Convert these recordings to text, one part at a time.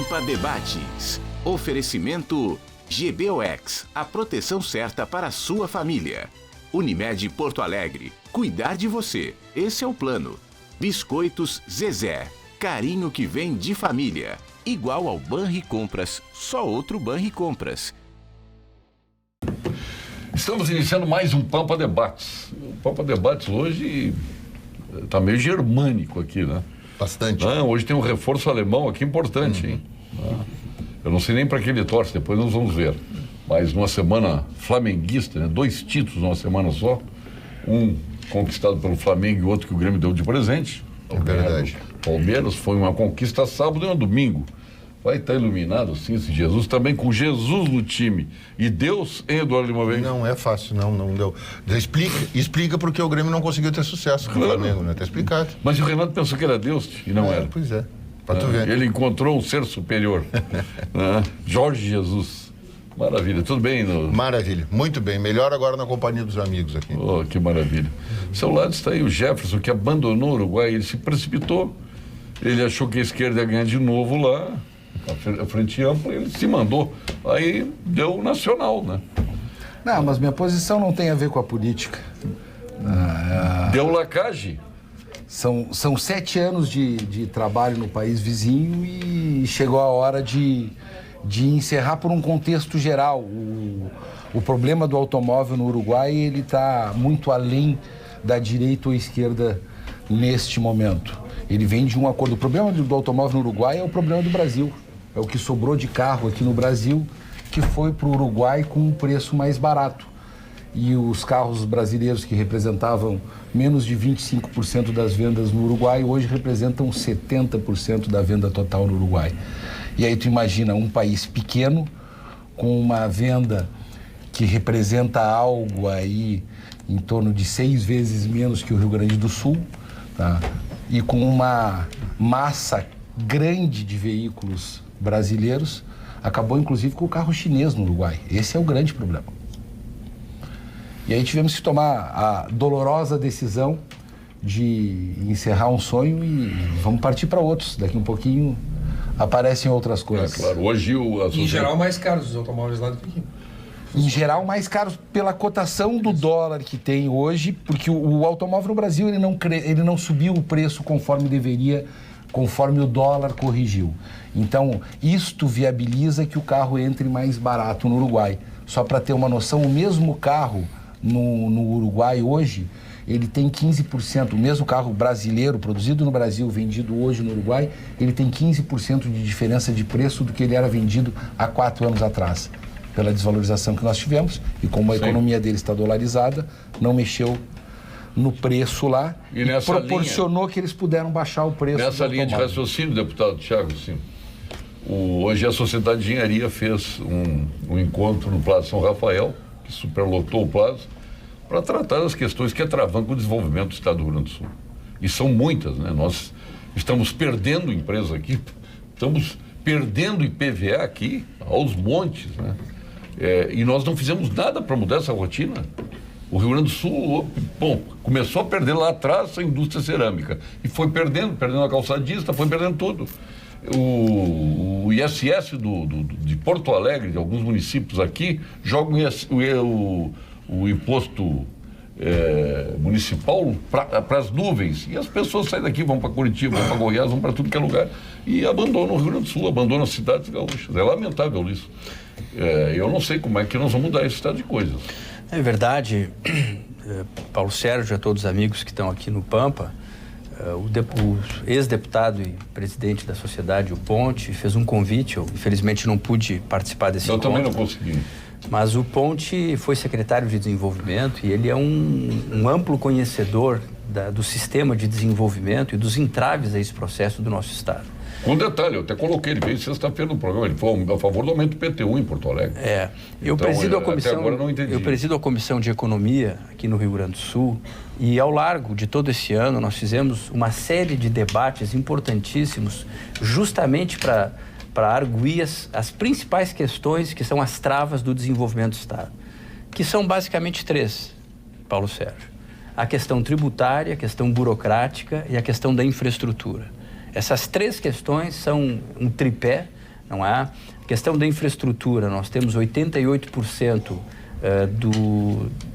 Pampa Debates. Oferecimento GBOX, a proteção certa para a sua família. Unimed Porto Alegre, cuidar de você, esse é o plano. Biscoitos Zezé, carinho que vem de família. Igual ao Banricompras, só outro Banricompras. Estamos iniciando mais um Pampa Debates. O Pampa Debates hoje está meio germânico aqui, né? Bastante. Hoje tem um reforço alemão aqui importante, hein? Eu não sei nem para quem ele torce, depois nós vamos ver. Mas numa semana flamenguista, né? 2 títulos numa semana só. Um conquistado pelo Flamengo e outro que o Grêmio deu de presente. É verdade. Palmeiras foi uma conquista sábado e uma domingo. Vai estar iluminado, sim, esse Jesus também, com Jesus no time. E Deus, hein, Eduardo Lima Veiga? Não é fácil, não deu. Explica porque o Grêmio não conseguiu ter sucesso com o Flamengo, né? Tá explicado. Mas o Renato pensou que era Deus e não era. Pois é, pra tu ver. Ele encontrou um ser superior. Jorge Jesus. Maravilha, tudo bem? Maravilha, muito bem. Melhor agora na companhia dos amigos aqui. Oh, que maravilha. Ao seu lado está aí o Jefferson, que abandonou o Uruguai. Ele se precipitou. Ele achou que a esquerda ia ganhar de novo lá. A frente ampla, ele se mandou. Aí deu nacional, né? Não, mas minha posição não tem a ver com a política. Deu lacagem. São 7 anos de trabalho no país vizinho e chegou a hora de encerrar por um contexto geral. O problema do automóvel no Uruguai, ele está muito além da direita ou esquerda neste momento. Ele vem de um acordo. O problema do automóvel no Uruguai é o problema do Brasil. É o que sobrou de carro aqui no Brasil, que foi para o Uruguai com um preço mais barato. E os carros brasileiros que representavam menos de 25% das vendas no Uruguai, hoje representam 70% da venda total no Uruguai. E aí tu imagina um país pequeno, com uma venda que representa algo aí em torno de 6 vezes menos que o Rio Grande do Sul, tá? E com uma massa grande de veículos brasileiros, acabou inclusive com o carro chinês no Uruguai. Esse é o grande problema. E aí tivemos que tomar a dolorosa decisão de encerrar um sonho e vamos partir para outros. Daqui um pouquinho aparecem outras coisas. Claro, hoje Em geral, mais caros os automóveis lá do que aqui. Em geral, mais caros pela cotação do dólar que tem hoje, porque o automóvel no Brasil ele não subiu o preço conforme deveria, conforme o dólar corrigiu. Então, isto viabiliza que o carro entre mais barato no Uruguai. Só para ter uma noção, o mesmo carro no Uruguai hoje, ele tem 15%. O mesmo carro brasileiro, produzido no Brasil, vendido hoje no Uruguai, ele tem 15% de diferença de preço do que ele era vendido há 4 anos atrás. Pela desvalorização que nós tivemos e como a economia dele está dolarizada, não mexeu no preço lá e proporcionou que eles puderam baixar o preço. Nessa linha de raciocínio, deputado Thiago, sim. Hoje a Sociedade de Engenharia fez um encontro no Plaza São Rafael, que superlotou o Plaza, para tratar das questões que atravancam o desenvolvimento do Estado do Rio Grande do Sul. E são muitas, né? Nós estamos perdendo empresas aqui, estamos perdendo IPVA aqui aos montes, né? E nós não fizemos nada para mudar essa rotina. O Rio Grande do Sul, começou a perder lá atrás a indústria cerâmica. E foi perdendo a calçadista, foi perdendo tudo. O ISS de Porto Alegre, de alguns municípios aqui, jogam o imposto municipal para as nuvens. E as pessoas saem daqui, vão para Curitiba, vão para Goiás, vão para tudo que é lugar. E abandonam o Rio Grande do Sul, abandonam as cidades gaúchas. É lamentável isso. Eu não sei como é que nós vamos mudar esse estado de coisas. É verdade, Paulo Sérgio, a todos os amigos que estão aqui no Pampa, o ex-deputado e presidente da sociedade, o Ponte, fez um convite. Eu, infelizmente, não pude participar desse encontro. Eu também não consegui. Mas o Ponte foi secretário de desenvolvimento e ele é um amplo conhecedor do sistema de desenvolvimento e dos entraves a esse processo do nosso Estado. Com detalhe, eu até coloquei, ele veio sexta-feira no programa, ele foi a favor do aumento do PTU em Porto Alegre. Eu presido a Comissão de Economia aqui no Rio Grande do Sul e ao largo de todo esse ano nós fizemos uma série de debates importantíssimos justamente para arguir as principais questões que são as travas do desenvolvimento do Estado, que são basicamente 3, Paulo Sérgio. A questão tributária, a questão burocrática e a questão da infraestrutura. Essas 3 questões são um tripé não é? Questão da infraestrutura, nós temos 88%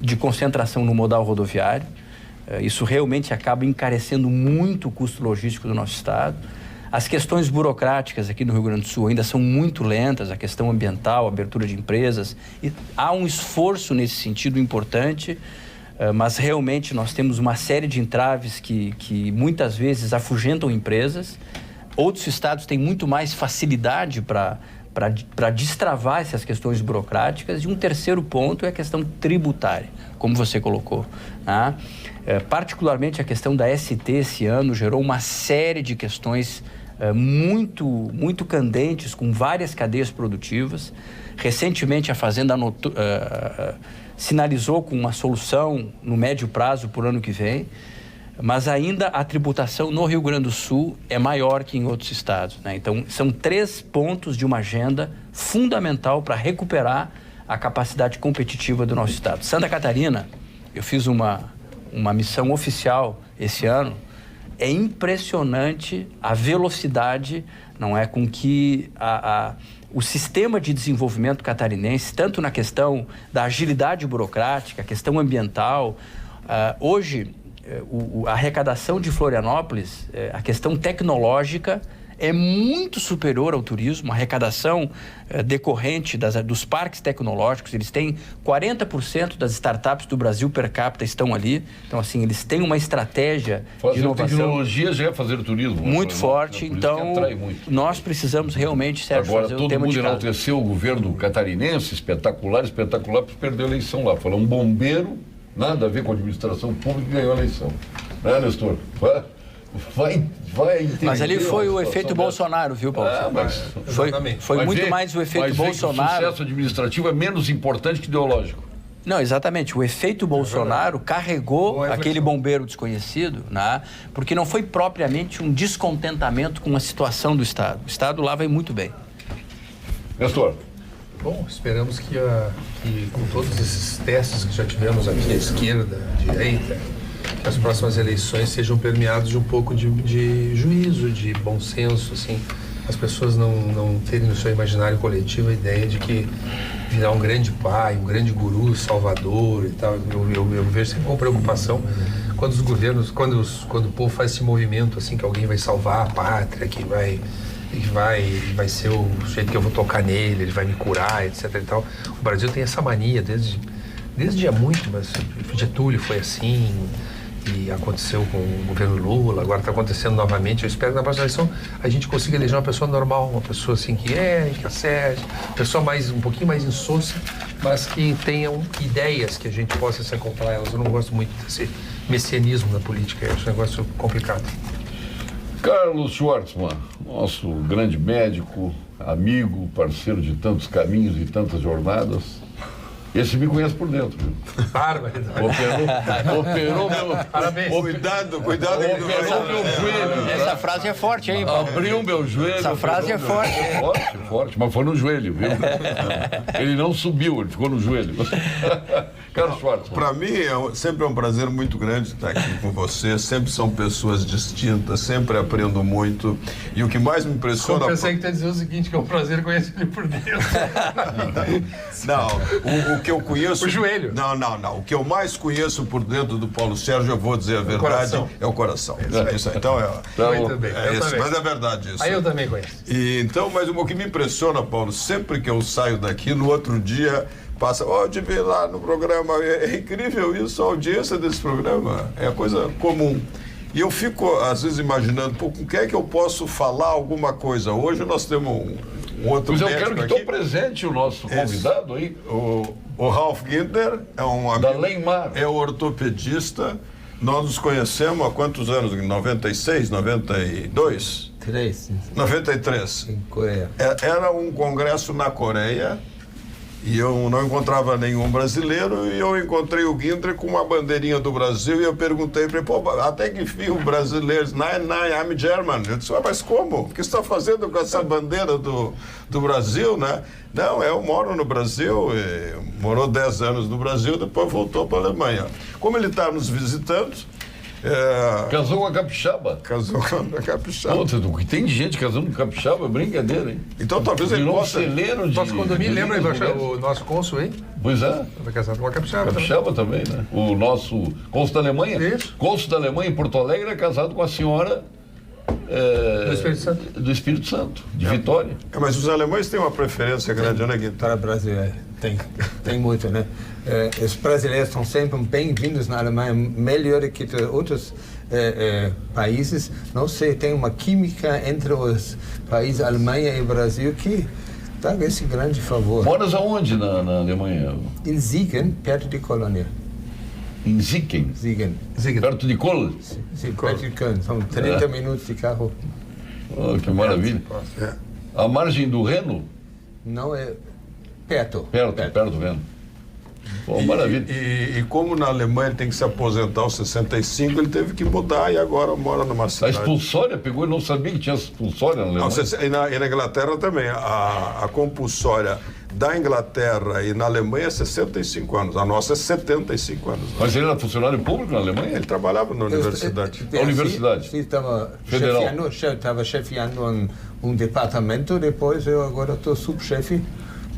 de concentração no modal rodoviário. Isso realmente acaba encarecendo muito o custo logístico do nosso estado. As questões burocráticas aqui no Rio Grande do Sul ainda são muito lentas, a questão ambiental, a abertura de empresas. E há um esforço nesse sentido importante, mas realmente nós temos uma série de entraves que muitas vezes afugentam empresas. Outros estados têm muito mais facilidade para destravar essas questões burocráticas. E um terceiro ponto é a questão tributária, como você colocou, né? Particularmente a questão da ST esse ano gerou uma série de questões muito candentes, com várias cadeias produtivas. Recentemente a Fazenda sinalizou com uma solução no médio prazo por ano que vem, mas ainda a tributação no Rio Grande do Sul é maior que em outros estados, né? Então, são 3 pontos de uma agenda fundamental para recuperar a capacidade competitiva do nosso estado. Santa Catarina, eu fiz uma missão oficial esse ano. É impressionante a velocidade, não é, com que o sistema de desenvolvimento catarinense, tanto na questão da agilidade burocrática, a questão ambiental. Hoje, a arrecadação de Florianópolis, a questão tecnológica é muito superior ao turismo. A arrecadação decorrente dos parques tecnológicos, eles têm 40% das startups do Brasil per capita estão ali. Então, assim, eles têm uma estratégia de inovação. Tecnologia já é fazer turismo. Muito forte. Então, nós precisamos realmente, Sérgio, fazer o tema de casa. Agora, todo mundo enalteceu o governo catarinense, espetacular, porque perdeu a eleição lá. Foi um bombeiro, nada a ver com a administração pública, que ganhou a eleição. Né, Nestor? Vai entender. Mas ali foi o efeito Bolsonaro, viu, Paulo? Foi muito mais o efeito Bolsonaro. O sucesso administrativo é menos importante que ideológico. Não, exatamente. O efeito Bolsonaro carregou aquele bombeiro desconhecido, né? Porque não foi propriamente um descontentamento com a situação do Estado. O Estado lá vai muito bem. Nestor. Bom, esperamos que com todos esses testes que já tivemos aqui, à esquerda, à direita, que as próximas eleições sejam permeadas de um pouco de juízo, de bom senso, assim, as pessoas não terem no seu imaginário coletivo a ideia de que virá um grande pai, um grande guru, salvador e tal. Eu vejo sempre com preocupação quando os governos, quando o povo faz esse movimento, assim, que alguém vai salvar a pátria, que vai ser o jeito que eu vou tocar nele, ele vai me curar, etc e tal. O Brasil tem essa mania desde há muito, mas Getúlio foi assim, e aconteceu com o governo Lula, agora está acontecendo novamente. Eu espero que na próxima eleição a gente consiga eleger uma pessoa normal, uma pessoa assim que acerte, uma pessoa um pouquinho mais insonsa, mas que tenham ideias que a gente possa se acoplar a elas. Eu não gosto muito desse messianismo na política, eu acho um negócio complicado. Carlos Schwartzman, nosso grande médico, amigo, parceiro de tantos caminhos e tantas jornadas. Esse me conhece por dentro, viu? Bárbaro. Operou meu... Parabéns. Cuidado. Operou meu joelho. Essa frase é forte, hein, Paulo? Abriu meu joelho. Essa frase é forte. Forte, mas foi no joelho, viu? Ele não subiu, ele ficou no joelho. Carlos Schwartzman. Para mim, sempre é um prazer muito grande estar aqui com você. Sempre são pessoas distintas, sempre aprendo muito. E o que mais me impressiona... Eu pensei que tu ia dizer o seguinte, que é um prazer conhecer ele por dentro. Não, o que eu conheço... O joelho. Não. O que eu mais conheço por dentro do Paulo Sérgio, eu vou dizer a verdade, é o coração. É isso aí. Então, muito bem. Mas é verdade isso. Aí eu também conheço. Mas o que me impressiona, Paulo, sempre que eu saio daqui, no outro dia... Passa, de ver lá no programa, é incrível isso, a audiência desse programa é coisa comum. E eu fico, às vezes, imaginando, com quem é que eu posso falar alguma coisa? Hoje nós temos um outro médico aqui. Mas eu quero que estou presente o nosso convidado aí. O Ralf Gintner é um amigo. Da Leimar. É ortopedista. Nós nos conhecemos há quantos anos? 96, 92? 93. Em Coreia. Era um congresso na Coreia. E eu não encontrava nenhum brasileiro, e eu encontrei o Gintner com uma bandeirinha do Brasil, e eu perguntei para ele, até que enfim o brasileiro, I'm German. Eu disse, mas como? O que você está fazendo com essa bandeira do Brasil, né? Não, eu moro no Brasil, morou 10 anos no Brasil, depois voltou para a Alemanha. Como ele está nos visitando, Casou com a capixaba. Casou com a capixaba. Pô, o que tem de gente casando com capixaba é brincadeira, hein? Então talvez ele possa... celeiro de... Nosso condomínio, lembra o nosso cônsul, hein? Pois é. Foi casado com uma capixaba. Capixaba também, né? O nosso cônsul da Alemanha. Isso. Cônsul da Alemanha em Porto Alegre é casado com a senhora... do Espírito Santo. Do Espírito Santo, de Vitória. Mas os alemães têm uma preferência grande, né, Guilherme? Para brasileiro, tem muito, né? Os brasileiros são sempre bem-vindos na Alemanha, melhor que outros países. Não sei, tem uma química entre os países Alemanha e Brasil que dá esse grande favor. Moras aonde na Alemanha? Em Siegen, perto de Colônia. Em Siegen? Siegen. Perto de Köln? Sim, perto de Köln. São 30 minutos de carro. Oh, que maravilha. A margem do Reno? Não, é perto. Perto do Reno. Pô, maravilha. E como na Alemanha ele tem que se aposentar aos 65, ele teve que mudar e agora mora numa cidade. A expulsória pegou, eu não sabia que tinha expulsória na Alemanha. E na Inglaterra também. A compulsória da Inglaterra e na Alemanha é 65 anos. A nossa é 75 anos. Mas ele era funcionário público na Alemanha? Ele trabalhava na universidade. Na universidade? Sim, estava Federal. chefiando um departamento, depois eu agora estou subchefe,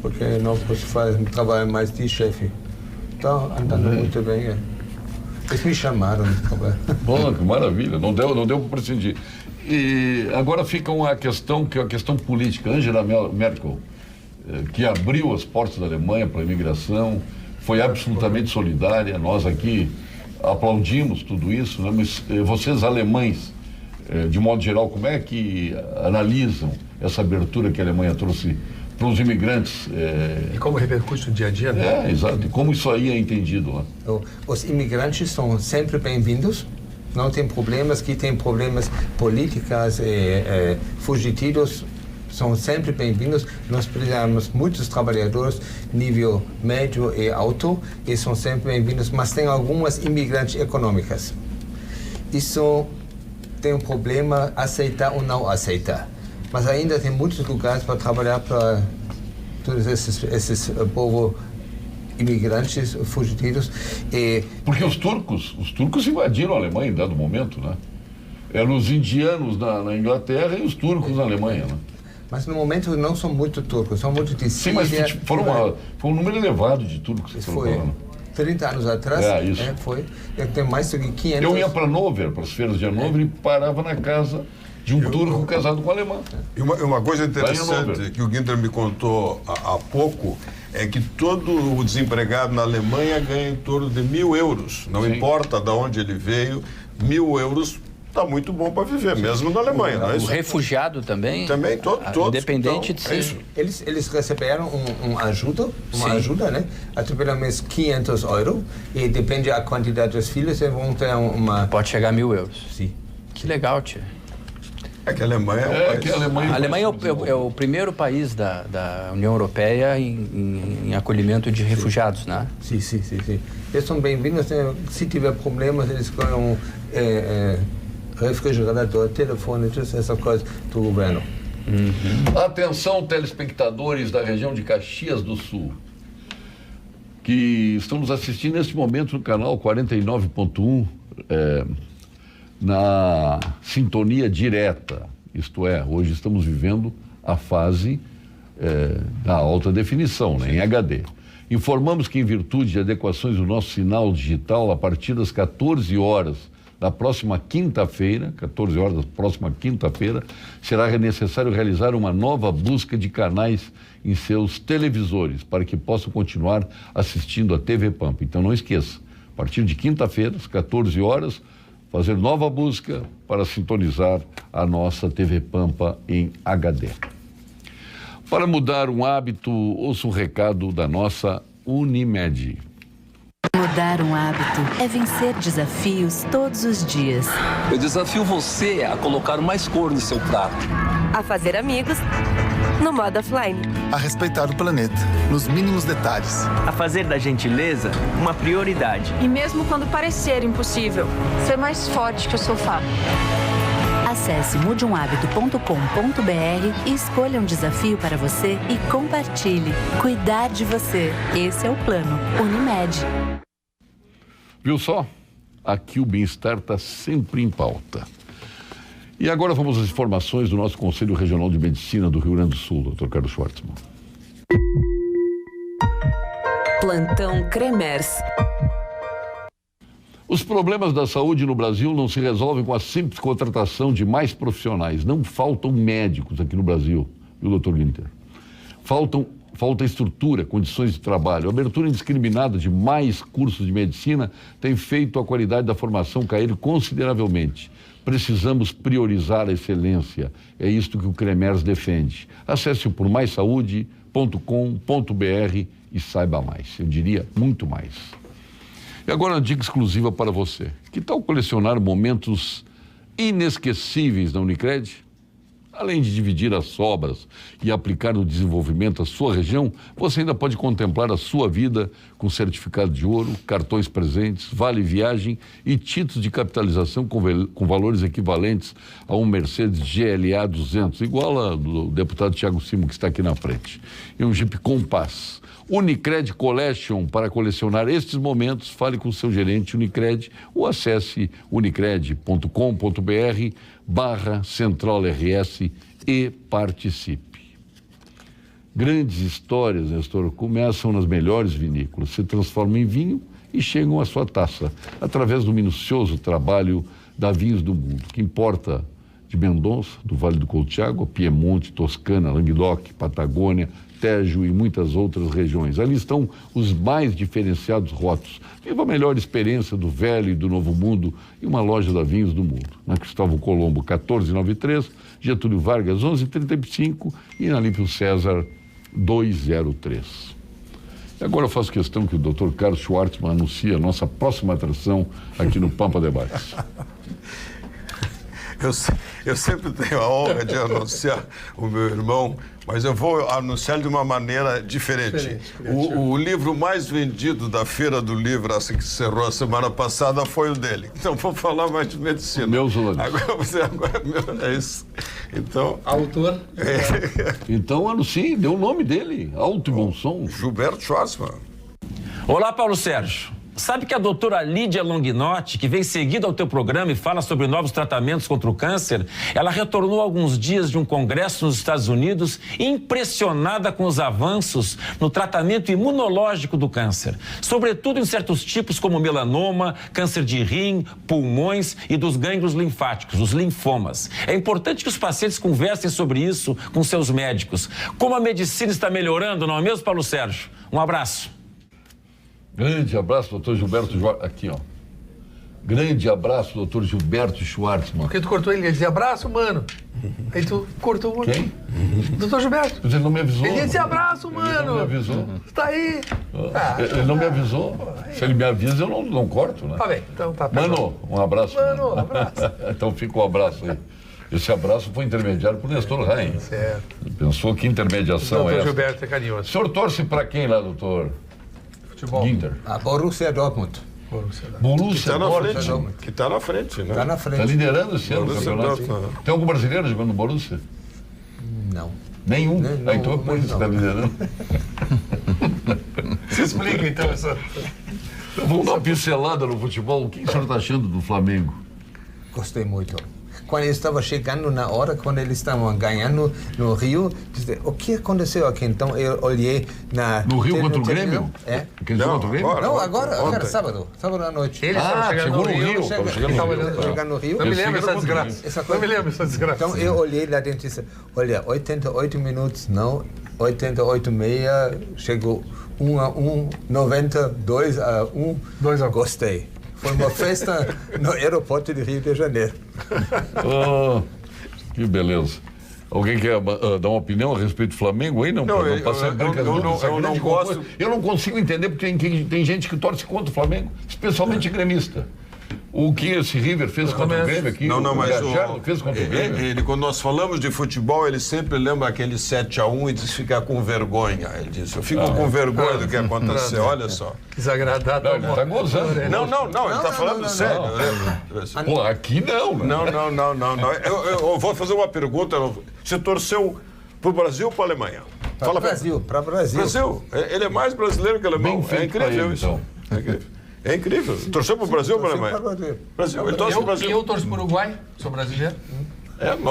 porque não posso trabalhar mais de chefe. Está andando muito bem. Eles me chamaram de trabalhar. Bom, que maravilha. Não deu para prescindir. E agora fica uma questão, que é a questão política. Angela Merkel, que abriu as portas da Alemanha para a imigração, foi absolutamente solidária. Nós aqui aplaudimos tudo isso, né? Mas vocês alemães, de modo geral, como é que analisam essa abertura que a Alemanha trouxe para os imigrantes? E como repercute no dia a dia, né? Exato. E como isso aí é entendido lá? Os imigrantes são sempre bem-vindos. Não tem problemas, que tem problemas políticos e fugitivos são sempre bem-vindos. Nós precisamos muitos trabalhadores nível médio e alto e são sempre bem-vindos, mas tem algumas imigrantes econômicas. Isso tem um problema aceitar ou não aceitar. Mas ainda tem muitos lugares para trabalhar para todos esses povos imigrantes fugitivos. Porque os turcos invadiram a Alemanha em dado momento, né? Eram os indianos na Inglaterra e os turcos na Alemanha, né? Mas no momento não são muito turcos, são muito de Síria. Sim, mas foi um número elevado de turcos que foram lá, né? 30 anos atrás, foi. Eu tenho mais do que 500... Eu ia para Hannover, para as feiras de Hannover, e parava na casa de um turco casado com um alemão. E uma coisa interessante que o Guinter me contou há pouco é que todo o desempregado na Alemanha ganha em torno de 1.000 euros. Não importa de onde ele veio, 1.000 euros está muito bom para viver, mesmo na Alemanha. Não é isso? O refugiado também? Também, todos. Independente de ser. Eles receberam uma ajuda, né? Até pelo menos 500 euros. E depende da quantidade dos filhos, eles vão ter uma... Pode chegar a 1.000 euros. Sim. Que legal, tia. É que a Alemanha é um país. A Alemanha é o primeiro país da União Europeia em acolhimento de refugiados, né? Sim. Eles são bem-vindos. Se tiver problemas, eles ganham refrigerador, telefone, todas essas coisas do governo. Atenção, telespectadores da região de Caxias do Sul, que estão nos assistindo neste momento no canal 49.1, na sintonia direta, isto é, hoje estamos vivendo a fase da alta definição, né, em HD. Informamos que, em virtude de adequações do nosso sinal digital, a partir das 14 horas da próxima quinta-feira, será necessário realizar uma nova busca de canais em seus televisores para que possam continuar assistindo a TV Pampa. Então não esqueça, a partir de quinta-feira, às 14 horas, fazer nova busca para sintonizar a nossa TV Pampa em HD. Para mudar um hábito, ouça um recado da nossa Unimed. Mudar um hábito é vencer desafios todos os dias. Eu desafio você a colocar mais cor no seu prato. A fazer amigos no modo offline. A respeitar o planeta, nos mínimos detalhes. A fazer da gentileza uma prioridade. E mesmo quando parecer impossível, ser mais forte que o sofá. Acesse mudeumhabito.com.br e escolha um desafio para você e compartilhe. Cuidar de você. Esse é o plano Unimed. Viu só? Aqui o bem-estar está sempre em pauta. E agora vamos às informações do nosso Conselho Regional de Medicina do Rio Grande do Sul, Dr. Carlos Schwartzman. Plantão Cremers. Os problemas da saúde no Brasil não se resolvem com a simples contratação de mais profissionais. Não faltam médicos aqui no Brasil, viu, Dr. Guinter? Falta estrutura, condições de trabalho. A abertura indiscriminada de mais cursos de medicina tem feito a qualidade da formação cair consideravelmente. Precisamos priorizar a excelência. É isto que o Cremers defende. Acesse o pormaissaude.com.br e saiba mais. Eu diria muito mais. E agora uma dica exclusiva para você. Que tal colecionar momentos inesquecíveis na Unicred? Além de dividir as sobras e aplicar no desenvolvimento da sua região, você ainda pode contemplar a sua vida com certificado de ouro, cartões presentes, vale viagem e títulos de capitalização com valores equivalentes a um Mercedes GLA 200, igual ao do deputado Thiago Simo, que está aqui na frente. E um Jeep Compass. Unicred Collection, para colecionar estes momentos, fale com o seu gerente Unicred ou acesse unicred.com.br/CentralRS e participe. Grandes histórias, Nestor, começam nas melhores vinícolas, se transformam em vinho e chegam à sua taça, através do minucioso trabalho da Vinhos do Mundo, que importa de Mendonça, do Vale do Coltiago, Piemonte, Toscana, Languedoc, Patagônia, Tejo e muitas outras regiões. Ali estão os mais diferenciados rótulos. Viva a melhor experiência do velho e do novo mundo em uma loja da Vinhos do Mundo. Na Cristóvão Colombo, 1493, Getúlio Vargas, 1135 e na Lípio César, 203. E agora eu faço questão que o Dr. Carlos Schwartzman anuncie a nossa próxima atração aqui no Pampa Debates. Eu sempre tenho a honra de anunciar o meu irmão, mas eu vou anunciar de uma maneira diferente. O livro mais vendido da Feira do Livro, assim que encerrou a semana passada, foi o dele. Então, vou falar mais de medicina. Meus olhos. Agora é isso. Então... Autor? Então, anuncie, dê o nome dele. Alto e bom som. Gilberto Schwartzman. Olá, Paulo Sérgio. Sabe que a doutora Lídia Longinotti, que vem seguida ao teu programa e fala sobre novos tratamentos contra o câncer, ela retornou alguns dias de um congresso nos Estados Unidos impressionada com os avanços no tratamento imunológico do câncer, sobretudo em certos tipos como melanoma, câncer de rim, pulmões e dos gânglios linfáticos, os linfomas. É importante que os pacientes conversem sobre isso com seus médicos. Como a medicina está melhorando, não é mesmo, Paulo Sérgio? Um abraço. Grande abraço, doutor Gilberto Schwartzman. Aqui, ó. Grande abraço, doutor Gilberto Schwartzman. Porque tu cortou ele ia dizer abraço, mano. Aí tu cortou o outro. Quem? Doutor Gilberto. Mas ele não me avisou. Ele ia dizer abraço, mano. Ele não me avisou. Tá aí. Ele não me avisou. Se ele me avisa, eu não corto, né? Tá bem, então tá. Mano, um abraço. Mano, um abraço. Então fica um abraço aí. Esse abraço foi intermediado por Nestor Rain. Certo. Pensou que intermediação é essa? Doutor Gilberto é carinhoso. O senhor torce para quem lá, doutor? Guinter. A Borussia Dortmund. Borussia Dortmund. Que está na frente, né? Está na frente. Está liderando esse ano o campeonato. Tem algum brasileiro jogando no Borussia? Não. Nenhum? Então é por isso que está liderando. Se explica então essa... Vamos dar uma pincelada no futebol. O que o senhor está achando do Flamengo? Gostei muito. Quando eu estava chegando na hora, quando eles estavam ganhando no Rio, disse, o que aconteceu aqui? Então eu olhei na... No Rio contra o Grêmio? É. Não, contra o Grêmio? Não, agora sábado à noite. Ele chegou no Rio. Chegando no Rio. Não me lembro essa desgraça. Não me lembro essa desgraça. Então eu olhei lá dentro e disse, olha, 88 minutos, não, 88,5, chegou 1-1, 90, 2-1, gostei. Foi uma festa no aeroporto de Rio de Janeiro. Oh, que beleza. Alguém quer dar uma opinião a respeito do Flamengo aí? Não, não passar eu não gosto. Eu não consigo entender porque tem gente que torce contra o Flamengo, especialmente gremista. O que esse River fez contra o Grêmio aqui? Mas o fez contra o Grêmio? Ele, quando nós falamos de futebol, ele sempre lembra aquele 7-1 e diz ficar com vergonha. Ele disse, eu fico com vergonha do que aconteceu, olha só. Desagradável. Ele está gozando. Não, ele está falando sério. Pô, aqui não. Não. Eu vou fazer uma pergunta. Você torceu para o Brasil ou para a Alemanha? Para o Brasil. Brasil. Ele é mais brasileiro que alemão. É incrível isso. É incrível. Torceu pro Brasil ou para a Alemanha? Brasil. Ele torce pro Brasil. Eu torço pro Uruguai, sou brasileiro.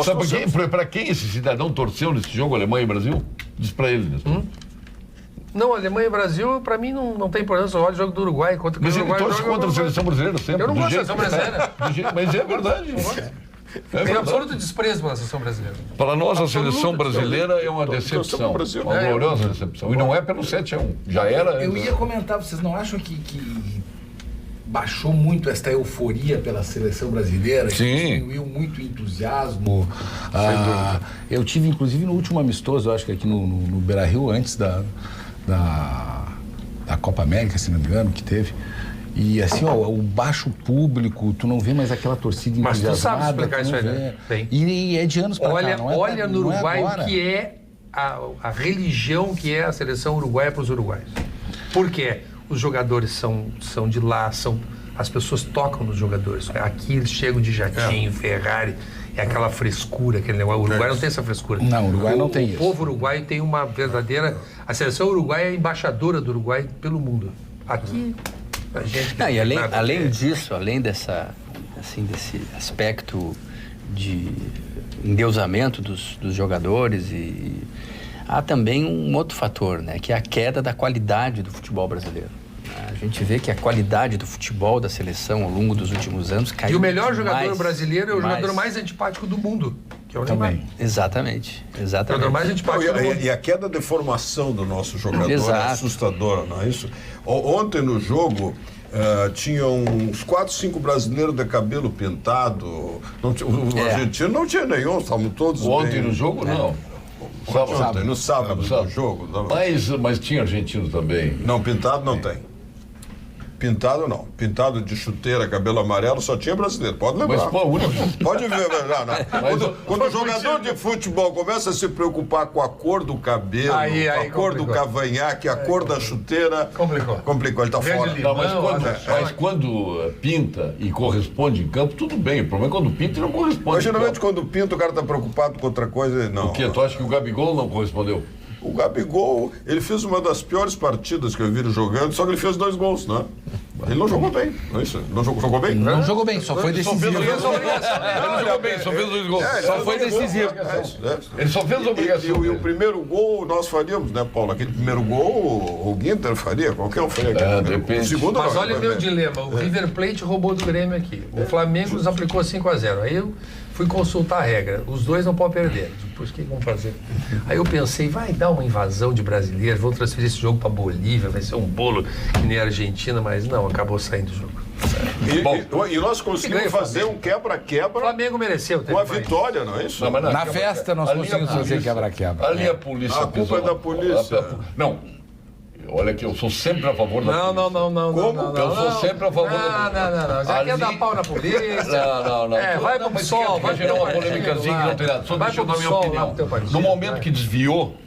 Sabe para quem esse cidadão torceu nesse jogo, Alemanha e Brasil? Diz para ele, né? Não, Alemanha e Brasil, para mim, não tem importância. Eu olho o jogo do Uruguai. Mas ele torce contra a seleção brasileira sempre. Eu não gosto da seleção brasileira. Mas é verdade. Tem absoluto desprezo pela seleção brasileira. Para nós, a seleção brasileira é uma decepção. Uma gloriosa decepção. E não é pelo 7-1. Já era. Eu ia comentar, vocês não acham que baixou muito esta euforia pela seleção brasileira? Sim. Que diminuiu muito o entusiasmo. Eu tive, inclusive, no último amistoso, eu acho que aqui no Beira-Rio, antes da Copa América, se não me engano, que teve. E assim, o baixo público, tu não vê mais aquela torcida entusiasmada. Mas tu sabe explicar isso aí, né? E é de anos pra cá, não é? Olha no Uruguai o que é a religião que é a seleção uruguaia para os uruguaios. Por quê? Os jogadores são de lá, as pessoas tocam nos jogadores. Aqui eles chegam de jatinho, Ferrari, é aquela frescura, aquele negócio. O Uruguai não tem essa frescura. Não, o Uruguai não tem isso. O povo uruguaio tem uma verdadeira... A seleção uruguaia é a embaixadora do Uruguai pelo mundo. Aqui... Não, e além disso, além desse aspecto de endeusamento dos jogadores, há também um outro fator, né, que é a queda da qualidade do futebol brasileiro. A gente vê que a qualidade do futebol da seleção ao longo dos últimos anos caiu. E o melhor jogador brasileiro é o jogador mais antipático do mundo, que é o Neymar. Exatamente. O jogador mais antipático do mundo. E a queda de formação do nosso jogador é assustadora, não é isso? Ontem no jogo tinham uns 4, 5 brasileiros de cabelo pintado. O argentino não tinha nenhum, estavam todos ontem bem. No jogo, não. No sábado no jogo. Mas tinha argentino também. Não, pintado não tem. Pintado não. Pintado de chuteira, cabelo amarelo, só tinha brasileiro. Pode lembrar. Mas, pode ver, quando o jogador de futebol começa a se preocupar com a cor do cabelo, a cor do cavanhaque, a cor da chuteira... Complicou, ele tá fora. Não, mas quando pinta e corresponde em campo, tudo bem. O problema é quando pinta e não corresponde. Mas geralmente quando pinta o cara tá preocupado com outra coisa, não. O quê? Tu acha que o Gabigol não correspondeu? O Gabigol, ele fez uma das piores partidas que eu vi ele jogando, só que ele fez 2 gols, né? Ele não jogou bem, não é isso? Não jogou bem? Não jogou bem, só foi decisivo. Ele não jogou bem, só fez 2 gols. Só foi decisivo. Ele só fez obrigação. E o primeiro gol nós faríamos, né, Paulo? Aquele primeiro gol o Ginter faria, qualquer um faria. Depende. O segundo mas olha o meu dilema, o River Plate roubou do Grêmio aqui. O Flamengo nos aplicou 5-0. Aí eu fui consultar a regra. Os dois não podem perder. Depois, o que vão fazer? Aí eu pensei, vai dar uma invasão de brasileiros, vão transferir esse jogo para Bolívia, vai ser um bolo que nem a Argentina, mas não, acabou saindo do jogo. E nós conseguimos fazer um quebra-quebra. O Flamengo mereceu. Com a vitória, não é isso? Na festa nós conseguimos fazer quebra-quebra. Ali a polícia... A culpa é da polícia. Não. Olha que eu sou sempre a favor da polícia. Não. Como? Eu sou sempre a favor da polícia. Não. Já quer dar pau na polícia? Não. Vai pro sol. Vai gerar uma polêmicazinha que não tem nada. Só deixa eu dar minha opinião. No momento que desviou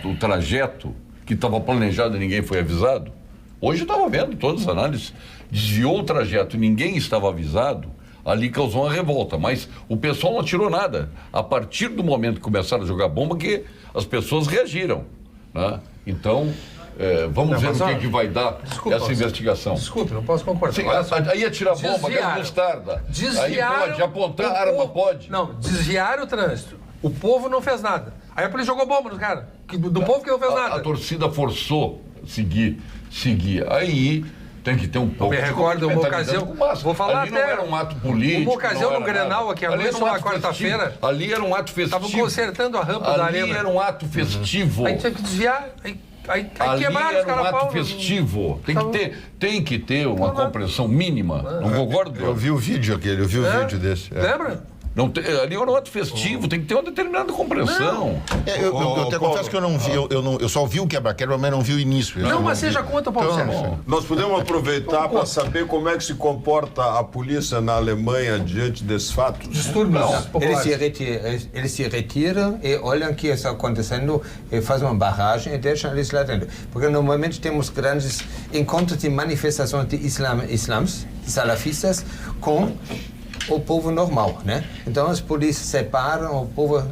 o trajeto que estava planejado e ninguém foi avisado, hoje eu estava vendo todas as análises, desviou o trajeto e ninguém estava avisado, ali causou uma revolta. Mas o pessoal não tirou nada. A partir do momento que começaram a jogar bomba, que as pessoas reagiram, né? Então... vamos ver o que vai dar essa investigação. Desculpe, não posso concordar. Sim, aí atirar bomba, quero mostarda. Aí pode, apontar arma, pode. Não, desviaram o trânsito. O povo não fez nada. Aí a polícia jogou bomba no cara. Do povo que não fez nada. A torcida forçou seguir. Aí tem que ter um pouco. Eu me recordo uma ocasião. Vou falar ali até. Não era um ato político. Uma ocasião no Grenal, aqui à noite, na quarta-feira. Ali era um ato festivo. Estavam consertando a rampa da arena. Ali era um ato festivo. Aí tinha que desviar. Aí ali quebraram era um ato festivo. Tem que ter uma compreensão mínima. Não concordo? Eu vi o vídeo vídeo desse. Lembra? Não tem, ali é um ato festivo, tem que ter uma determinada compreensão. Eu até confesso que eu não vi, eu só vi o quebra-quebra, mas não vi o início. Não, mas seja contra, Paulo Sérgio. Nós podemos aproveitar para saber como é que se comporta a polícia na Alemanha diante desses fatos? Distúrbios. Eles se retiram e olham o que está acontecendo, e fazem uma barragem e deixam eles lá dentro. Porque normalmente temos grandes encontros de manifestações de islãs, salafistas, com o povo normal, né? Então as polícias separam o povo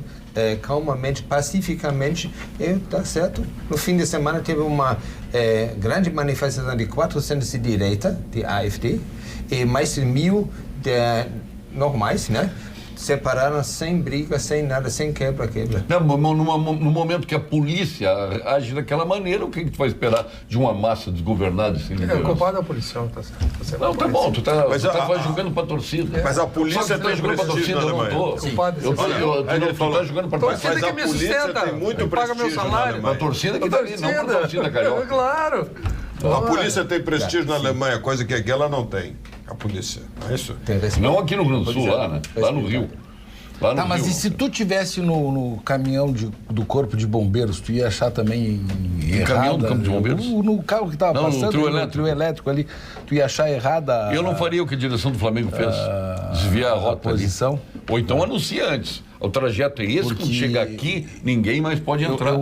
calmamente, pacificamente, e tá certo. No fim de semana teve uma grande manifestação de 400 de direita, de AfD, e mais de 1.000 de normais, né? Separaram sem briga, sem nada, sem quebra-quebra. No momento que a polícia age daquela maneira, o que tu vai esperar de uma massa desgovernada? Sem o culpado é a policial, tá certo. Não, tá bom, tu tá jogando pra torcida. Mas a polícia tem jogando pra torcida, eu não tô. Tu tá jogando pra torcida. Mas a polícia tem muito prestígio na Alemanha. A torcida que tá ali, não pra torcida, carioca. Claro. A polícia tem prestígio na Alemanha, coisa que aqui ela não tem. A polícia, não é isso? Não aqui no Rio Grande do Sul, lá, né? Lá no Rio. Tá, mas e se tu tivesse no caminhão do corpo de bombeiros, tu ia achar também errada? Caminhão do campo de bombeiros? No carro que tava passando, no trio elétrico ali, tu ia achar errada... Eu não faria o que a direção do Flamengo fez, desviar a rota posição. Ali. Ou então anuncia antes. O trajeto é esse, quando chegar aqui, ninguém mais pode entrar.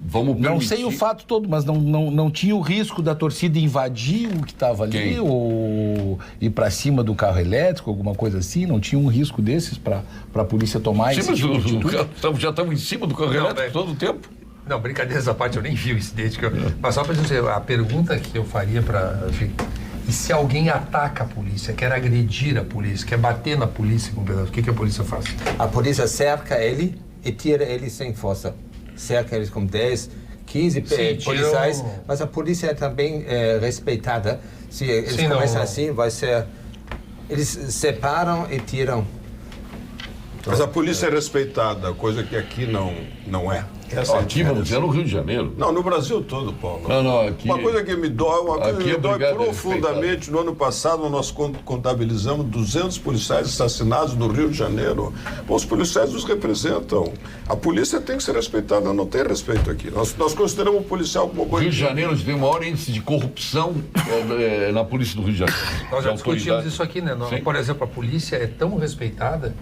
Vamos permitir. Não sei o fato todo, mas não tinha o risco da torcida invadir o que estava ali ou ir para cima do carro elétrico, alguma coisa assim? Não tinha um risco desses para a polícia tomar esse tipo de atitude? Já estavam em cima do carro elétrico todo o tempo. Não, brincadeira essa parte, eu nem vi o incidente. Mas só para dizer, a pergunta que eu faria para... E se alguém ataca a polícia, quer agredir a polícia, quer bater na polícia com pedaço, o que a polícia faz? A polícia cerca ele e tira ele sem força. Cerca eles com 10, 15 policiais, mas a polícia é também respeitada. Se eles começam assim, vai ser... Eles separam e tiram. Mas a polícia é respeitada, coisa que aqui não é. Aqui, vamos dizer, no Rio de Janeiro. Não, no Brasil todo, Paulo. Não, aqui... Uma coisa que me dói profundamente, no ano passado nós contabilizamos 200 policiais assassinados no Rio de Janeiro. Bom, os policiais nos representam. A polícia tem que ser respeitada, não tem respeito aqui. Nós consideramos o policial como... O Rio de Janeiro tem o maior índice de corrupção na polícia do Rio de Janeiro. Nós já discutimos isso aqui, né? Por exemplo, a polícia é tão respeitada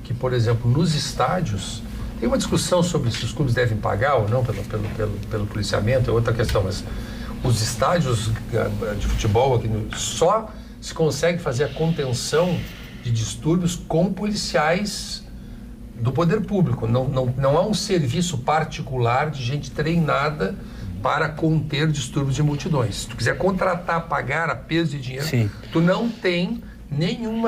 que, por exemplo, nos estádios... Tem uma discussão sobre se os clubes devem pagar ou não pelo policiamento, é outra questão, mas os estádios de futebol aqui só se consegue fazer a contenção de distúrbios com policiais do poder público. Não há um serviço particular de gente treinada para conter distúrbios de multidões. Se tu quiser contratar, pagar a peso de dinheiro, tu não tem nenhum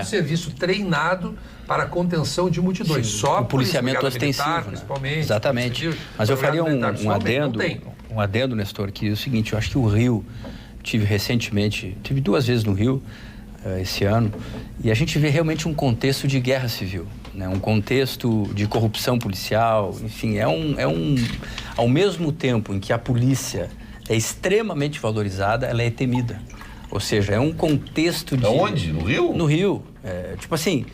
serviço treinado para a contenção de multidões. Só o policiamento ostensivo, militar, principalmente. Exatamente. Mas eu faria um adendo, Nestor, que é o seguinte, eu acho que o Rio, tive 2 vezes no Rio esse ano, e a gente vê realmente um contexto de guerra civil, né? Um contexto de corrupção policial, enfim, ao mesmo tempo em que a polícia é extremamente valorizada, ela é temida. Ou seja, é um contexto de... Onde? No Rio? No Rio. Tipo assim...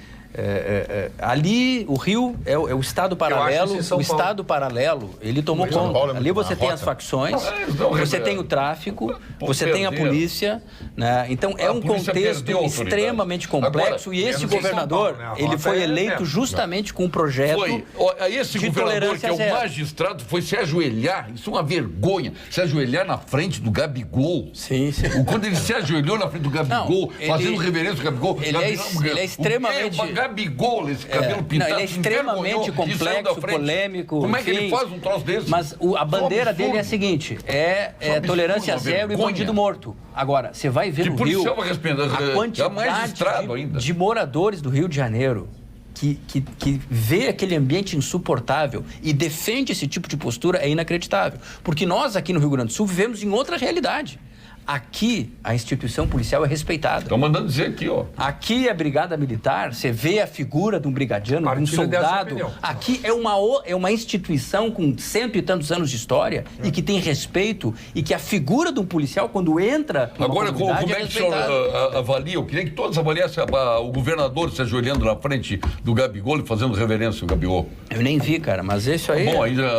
ali o Rio é o estado paralelo. O estado paralelo, ele tomou conta. Ali você tem as facções, você tem o tráfico, você tem a polícia, né? Então é um contexto extremamente complexo. E esse governador, ele foi eleito justamente com um projeto de tolerância zero. O magistrado foi se ajoelhar, isso é uma vergonha, se ajoelhar na frente do Gabigol. Sim. Quando ele se ajoelhou na frente do Gabigol, fazendo reverência ao Gabigol, ele é extremamente... Gabigol, esse cabelo pintado. Ele é extremamente complexo, polêmico. Como é que ele faz um troço desse? Mas a bandeira dele é a seguinte: tolerância zero e bandido morto. Agora, você vai ver no Rio a quantidade de moradores do Rio de Janeiro que vê aquele ambiente insuportável e defende esse tipo de postura é inacreditável. Porque nós aqui no Rio Grande do Sul vivemos em outra realidade. Aqui, a instituição policial é respeitada. Estão mandando dizer aqui, ó. Aqui a brigada militar, você vê a figura de um brigadiano, de um soldado. Aqui é uma instituição com 100 e tantos anos de história e que tem respeito e que a figura de um policial, quando entra... Agora, como é que o senhor avalia? Eu queria que todos avaliassem o governador se ajoelhando na frente do Gabigol e fazendo reverência ao Gabigol. Eu nem vi, cara, mas isso aí...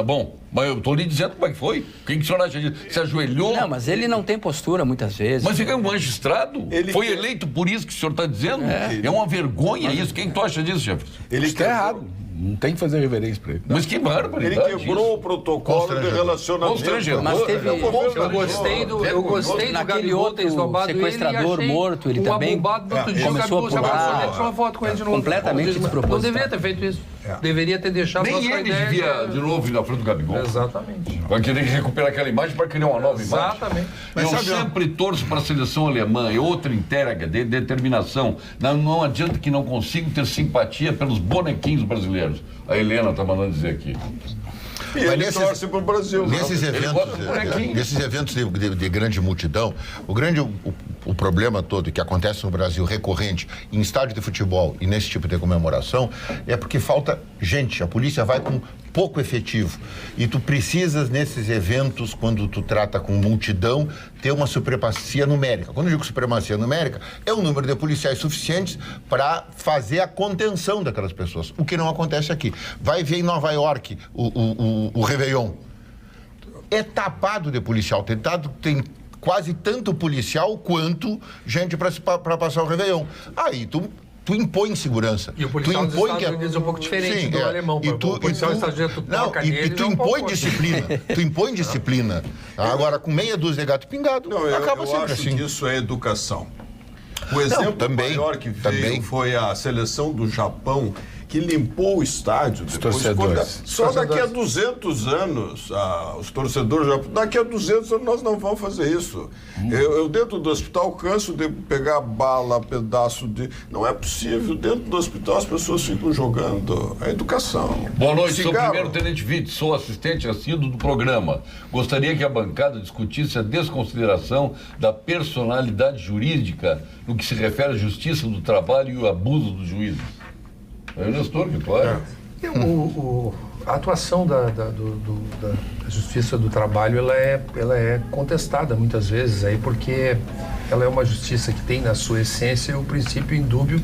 Bom, mas eu estou lhe dizendo como é que foi. Quem que o senhor acha disso? Se ajoelhou? Não, mas ele não tem postura muitas vezes. Mas ele é um magistrado. Foi eleito por isso que o senhor está dizendo? É uma vergonha isso. Quem tu acha disso, chefe? Ele está errado. Não tem que fazer reverência para ele. Mas que barbaridade. Ele quebrou o protocolo de relacionamento. Mas teve... Eu gostei naquele outro sequestrador morto, ele também começou a pular. Completamente despropositado. Não deveria ter feito isso. Deveria ter deixado nem ele devia de novo ir na frente do Gabigol. Exatamente. Vai querer recuperar aquela imagem para criar uma nova imagem. Exatamente. Eu sempre torço para a seleção alemã, é outra entrega, de determinação. Não adianta que não consigo ter simpatia pelos bonequinhos brasileiros. A Helena está mandando dizer aqui. E ele torce para o Brasil. Nesses eventos de grande multidão, o problema todo que acontece no Brasil recorrente, em estádio de futebol e nesse tipo de comemoração, é porque falta gente. A polícia vai com pouco efetivo. E tu precisas, nesses eventos, quando tu trata com multidão, ter uma supremacia numérica. Quando eu digo supremacia numérica, é o número de policiais suficientes para fazer a contenção daquelas pessoas. O que não acontece aqui. Vai ver em Nova York o Réveillon. É tapado de policial. Tem quase tanto policial quanto gente para passar o Réveillon. Aí tu impõe segurança. E o policial dos Estados Unidos é um pouco diferente do alemão. O policial dos Estados Unidos toca nele. E tu impõe disciplina. Tu impõe disciplina. Agora, com meia dúzia de gato pingado, acaba sempre assim. Eu acho que isso é educação. O exemplo maior que veio foi a seleção do Japão, que limpou o estádio. Só daqui a 200 anos, os torcedores, daqui a 200 anos nós não vamos fazer isso. Eu dentro do hospital canso de pegar bala, pedaço de... Não é possível. Dentro do hospital as pessoas ficam jogando. É educação. Boa noite, sou o primeiro-tenente Witt, sou assistente assíduo do programa. Gostaria que a bancada discutisse a desconsideração da personalidade jurídica no que se refere à justiça do trabalho e o abuso dos juízes. É o Nestor, claro. A atuação da Justiça do Trabalho ela é contestada muitas vezes aí, porque ela é uma justiça que tem na sua essência o princípio indúbio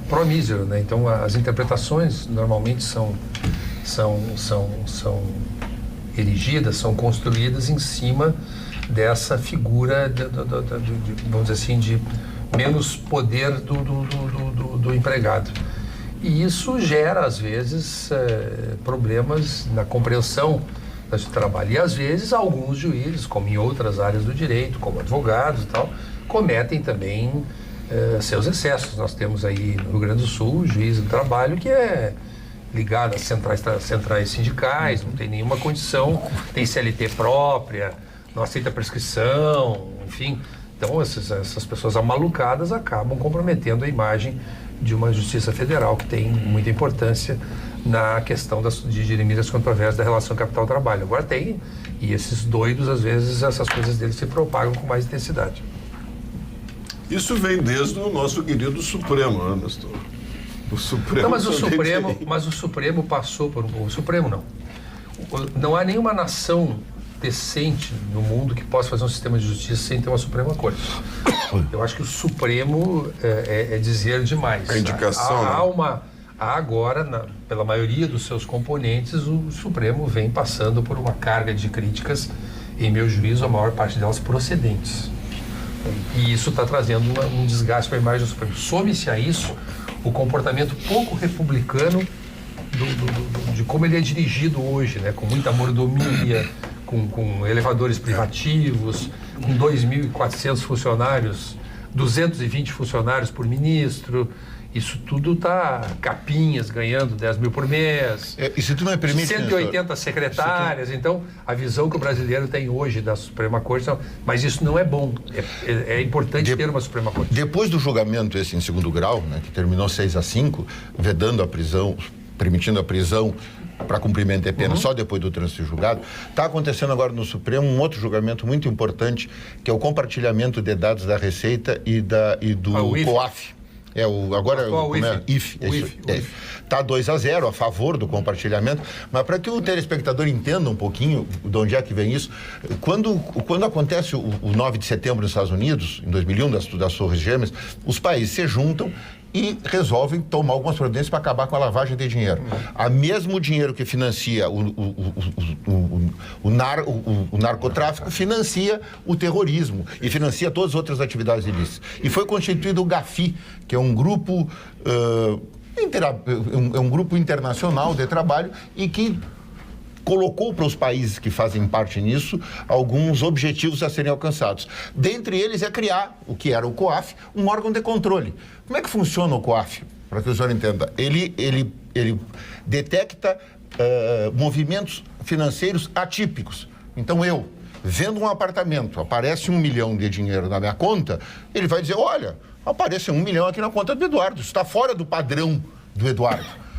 pro mísero, né? Então as interpretações normalmente são erigidas, são construídas em cima dessa figura vamos dizer assim, de menos poder do empregado. E isso gera, às vezes, problemas na compreensão do trabalho. E, às vezes, alguns juízes, como em outras áreas do direito, como advogados e tal, cometem também seus excessos. Nós temos aí no Rio Grande do Sul o juiz do trabalho que é ligado às centrais sindicais, não tem nenhuma condição, tem CLT própria, não aceita prescrição, enfim. Então, essas pessoas amalucadas acabam comprometendo a imagem de uma justiça federal que tem muita importância na questão de dirimir as controvérsias da relação capital-trabalho. Agora tem, e esses doidos, às vezes, essas coisas deles se propagam com mais intensidade. Isso vem desde o nosso querido Supremo, né, Nestor? O Supremo. Não, mas o Supremo passou por o Supremo não. Não há nenhuma nação decente no mundo que possa fazer um sistema de justiça sem ter uma Suprema Corte. Eu acho que o Supremo é dizer demais. A indicação, há agora, pela maioria dos seus componentes, o Supremo vem passando por uma carga de críticas, em meu juízo, a maior parte delas procedentes. E isso está trazendo um desgaste para a imagem do Supremo. Some-se a isso o comportamento pouco republicano de como ele é dirigido hoje, né? Com muita mordomia, com elevadores privativos, com 2.400 funcionários, 220 funcionários por ministro. Isso tudo está capinhas ganhando 10 mil por mês, e se tu me permite, 180 secretárias. Então, a visão que o brasileiro tem hoje da Suprema Corte, mas isso não é bom. É importante ter uma Suprema Corte. Depois do julgamento esse em segundo grau, né, que terminou 6-5, vedando a prisão, permitindo a prisão para cumprimento de pena só depois do trânsito julgado, está acontecendo agora no Supremo um outro julgamento muito importante, que é o compartilhamento de dados da Receita e do COAF. IFE. Está 2-0 a favor do compartilhamento, mas para que o telespectador entenda um pouquinho de onde é que vem isso, quando acontece o 9 de setembro nos Estados Unidos, em 2001, das Torres Gêmeas, os países se juntam e resolvem tomar algumas providências para acabar com a lavagem de dinheiro. O mesmo dinheiro que financia o narcotráfico financia o terrorismo e financia todas as outras atividades ilícitas. E foi constituído o GAFI, que é um grupo, um grupo internacional de trabalho e que colocou para os países que fazem parte nisso alguns objetivos a serem alcançados. Dentre eles é criar, o que era o COAF, um órgão de controle. Como é que funciona o COAF? Para que o senhor entenda. Ele ele detecta movimentos financeiros atípicos. Então eu, vendo um apartamento, aparece 1 milhão de dinheiro na minha conta, ele vai dizer, olha, aparece 1 milhão aqui na conta do Eduardo, isso está fora do padrão do Eduardo.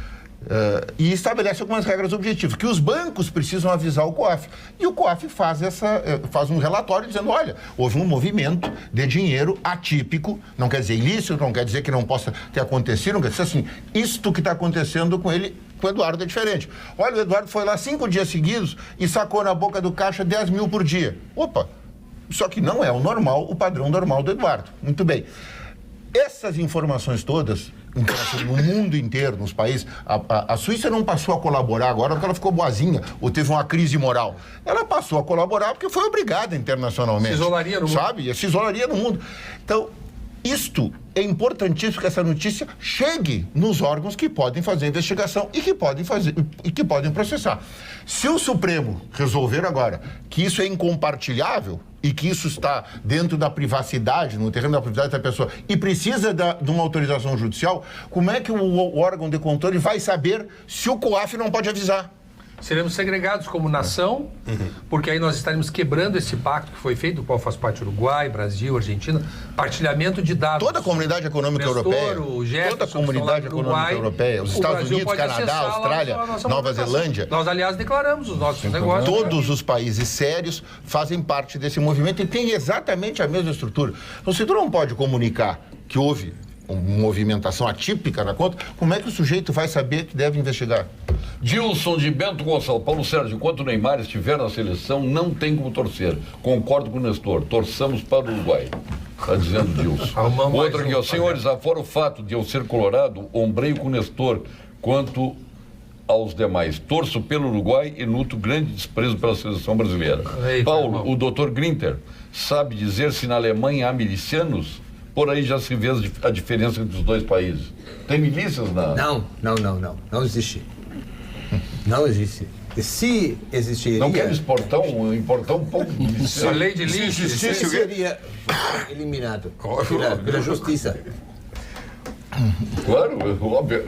E estabelece algumas regras objetivas, que os bancos precisam avisar o COAF. E o COAF faz um relatório dizendo, olha, houve um movimento de dinheiro atípico, não quer dizer ilícito, não quer dizer que não possa ter acontecido, não quer dizer assim, isto que está acontecendo com ele, com o Eduardo é diferente. Olha, o Eduardo foi lá 5 dias seguidos e sacou na boca do caixa 10 mil por dia. Opa, só que não é o normal, o padrão normal do Eduardo. Muito bem. Essas informações todas, no mundo inteiro, nos países, a Suíça não passou a colaborar agora porque ela ficou boazinha ou teve uma crise moral. Ela passou a colaborar porque foi obrigada internacionalmente. Se isolaria no mundo. Sabe? Se isolaria no mundo. Então, isto é importantíssimo que essa notícia chegue nos órgãos que podem fazer a investigação e que podem processar. Se o Supremo resolver agora que isso é incompartilhável e que isso está dentro da privacidade, no terreno da privacidade da pessoa, e precisa de uma autorização judicial, como é que o órgão de controle vai saber se o COAF não pode avisar? Seremos segregados como nação, porque aí nós estaremos quebrando esse pacto que foi feito, do qual faz parte Uruguai, Brasil, Argentina, partilhamento de dados. Toda a comunidade econômica europeia, toda a comunidade econômica europeia, os Estados Unidos, Canadá, Austrália, Nova Zelândia. Nós, aliás, declaramos os nossos negócios. Todos os países sérios fazem parte desse movimento e tem exatamente a mesma estrutura. Então, se tu não pode comunicar que houve uma movimentação atípica na conta, como é que o sujeito vai saber que deve investigar? Dilson de Bento Gonçalves. Paulo Sérgio, enquanto o Neymar estiver na seleção, não tem como torcer. Concordo com o Nestor. Torçamos para o Uruguai. Está dizendo Dilson. Outro aqui, ó. Senhores, afora o fato de eu ser colorado, ombreio com o Nestor quanto aos demais. Torço pelo Uruguai e nutro grande desprezo pela seleção brasileira. Paulo, o doutor Grinter sabe dizer se na Alemanha há milicianos? Por aí já se vê a diferença entre os dois países. Tem milícias na... Não existe. Não existe. E se existiria... Não quer importar um pouco de milícia. A lei de lixo seria eliminado pela justiça. Claro, óbvio.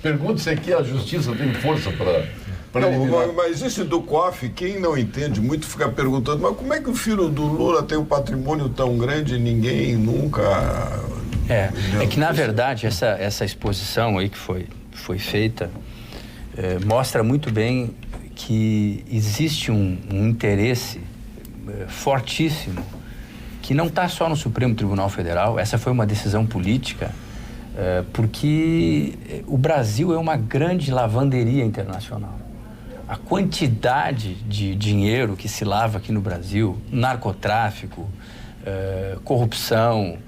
Pergunta se aqui a justiça tem força para... Mas esse do COAF, quem não entende muito fica perguntando, mas como é que o filho do Lula tem um patrimônio tão grande e ninguém nunca... É que, na verdade, essa exposição aí que foi feita mostra muito bem que existe um interesse fortíssimo que não está só no Supremo Tribunal Federal. Essa foi uma decisão política, porque o Brasil é uma grande lavanderia internacional. A quantidade de dinheiro que se lava aqui no Brasil, narcotráfico, corrupção,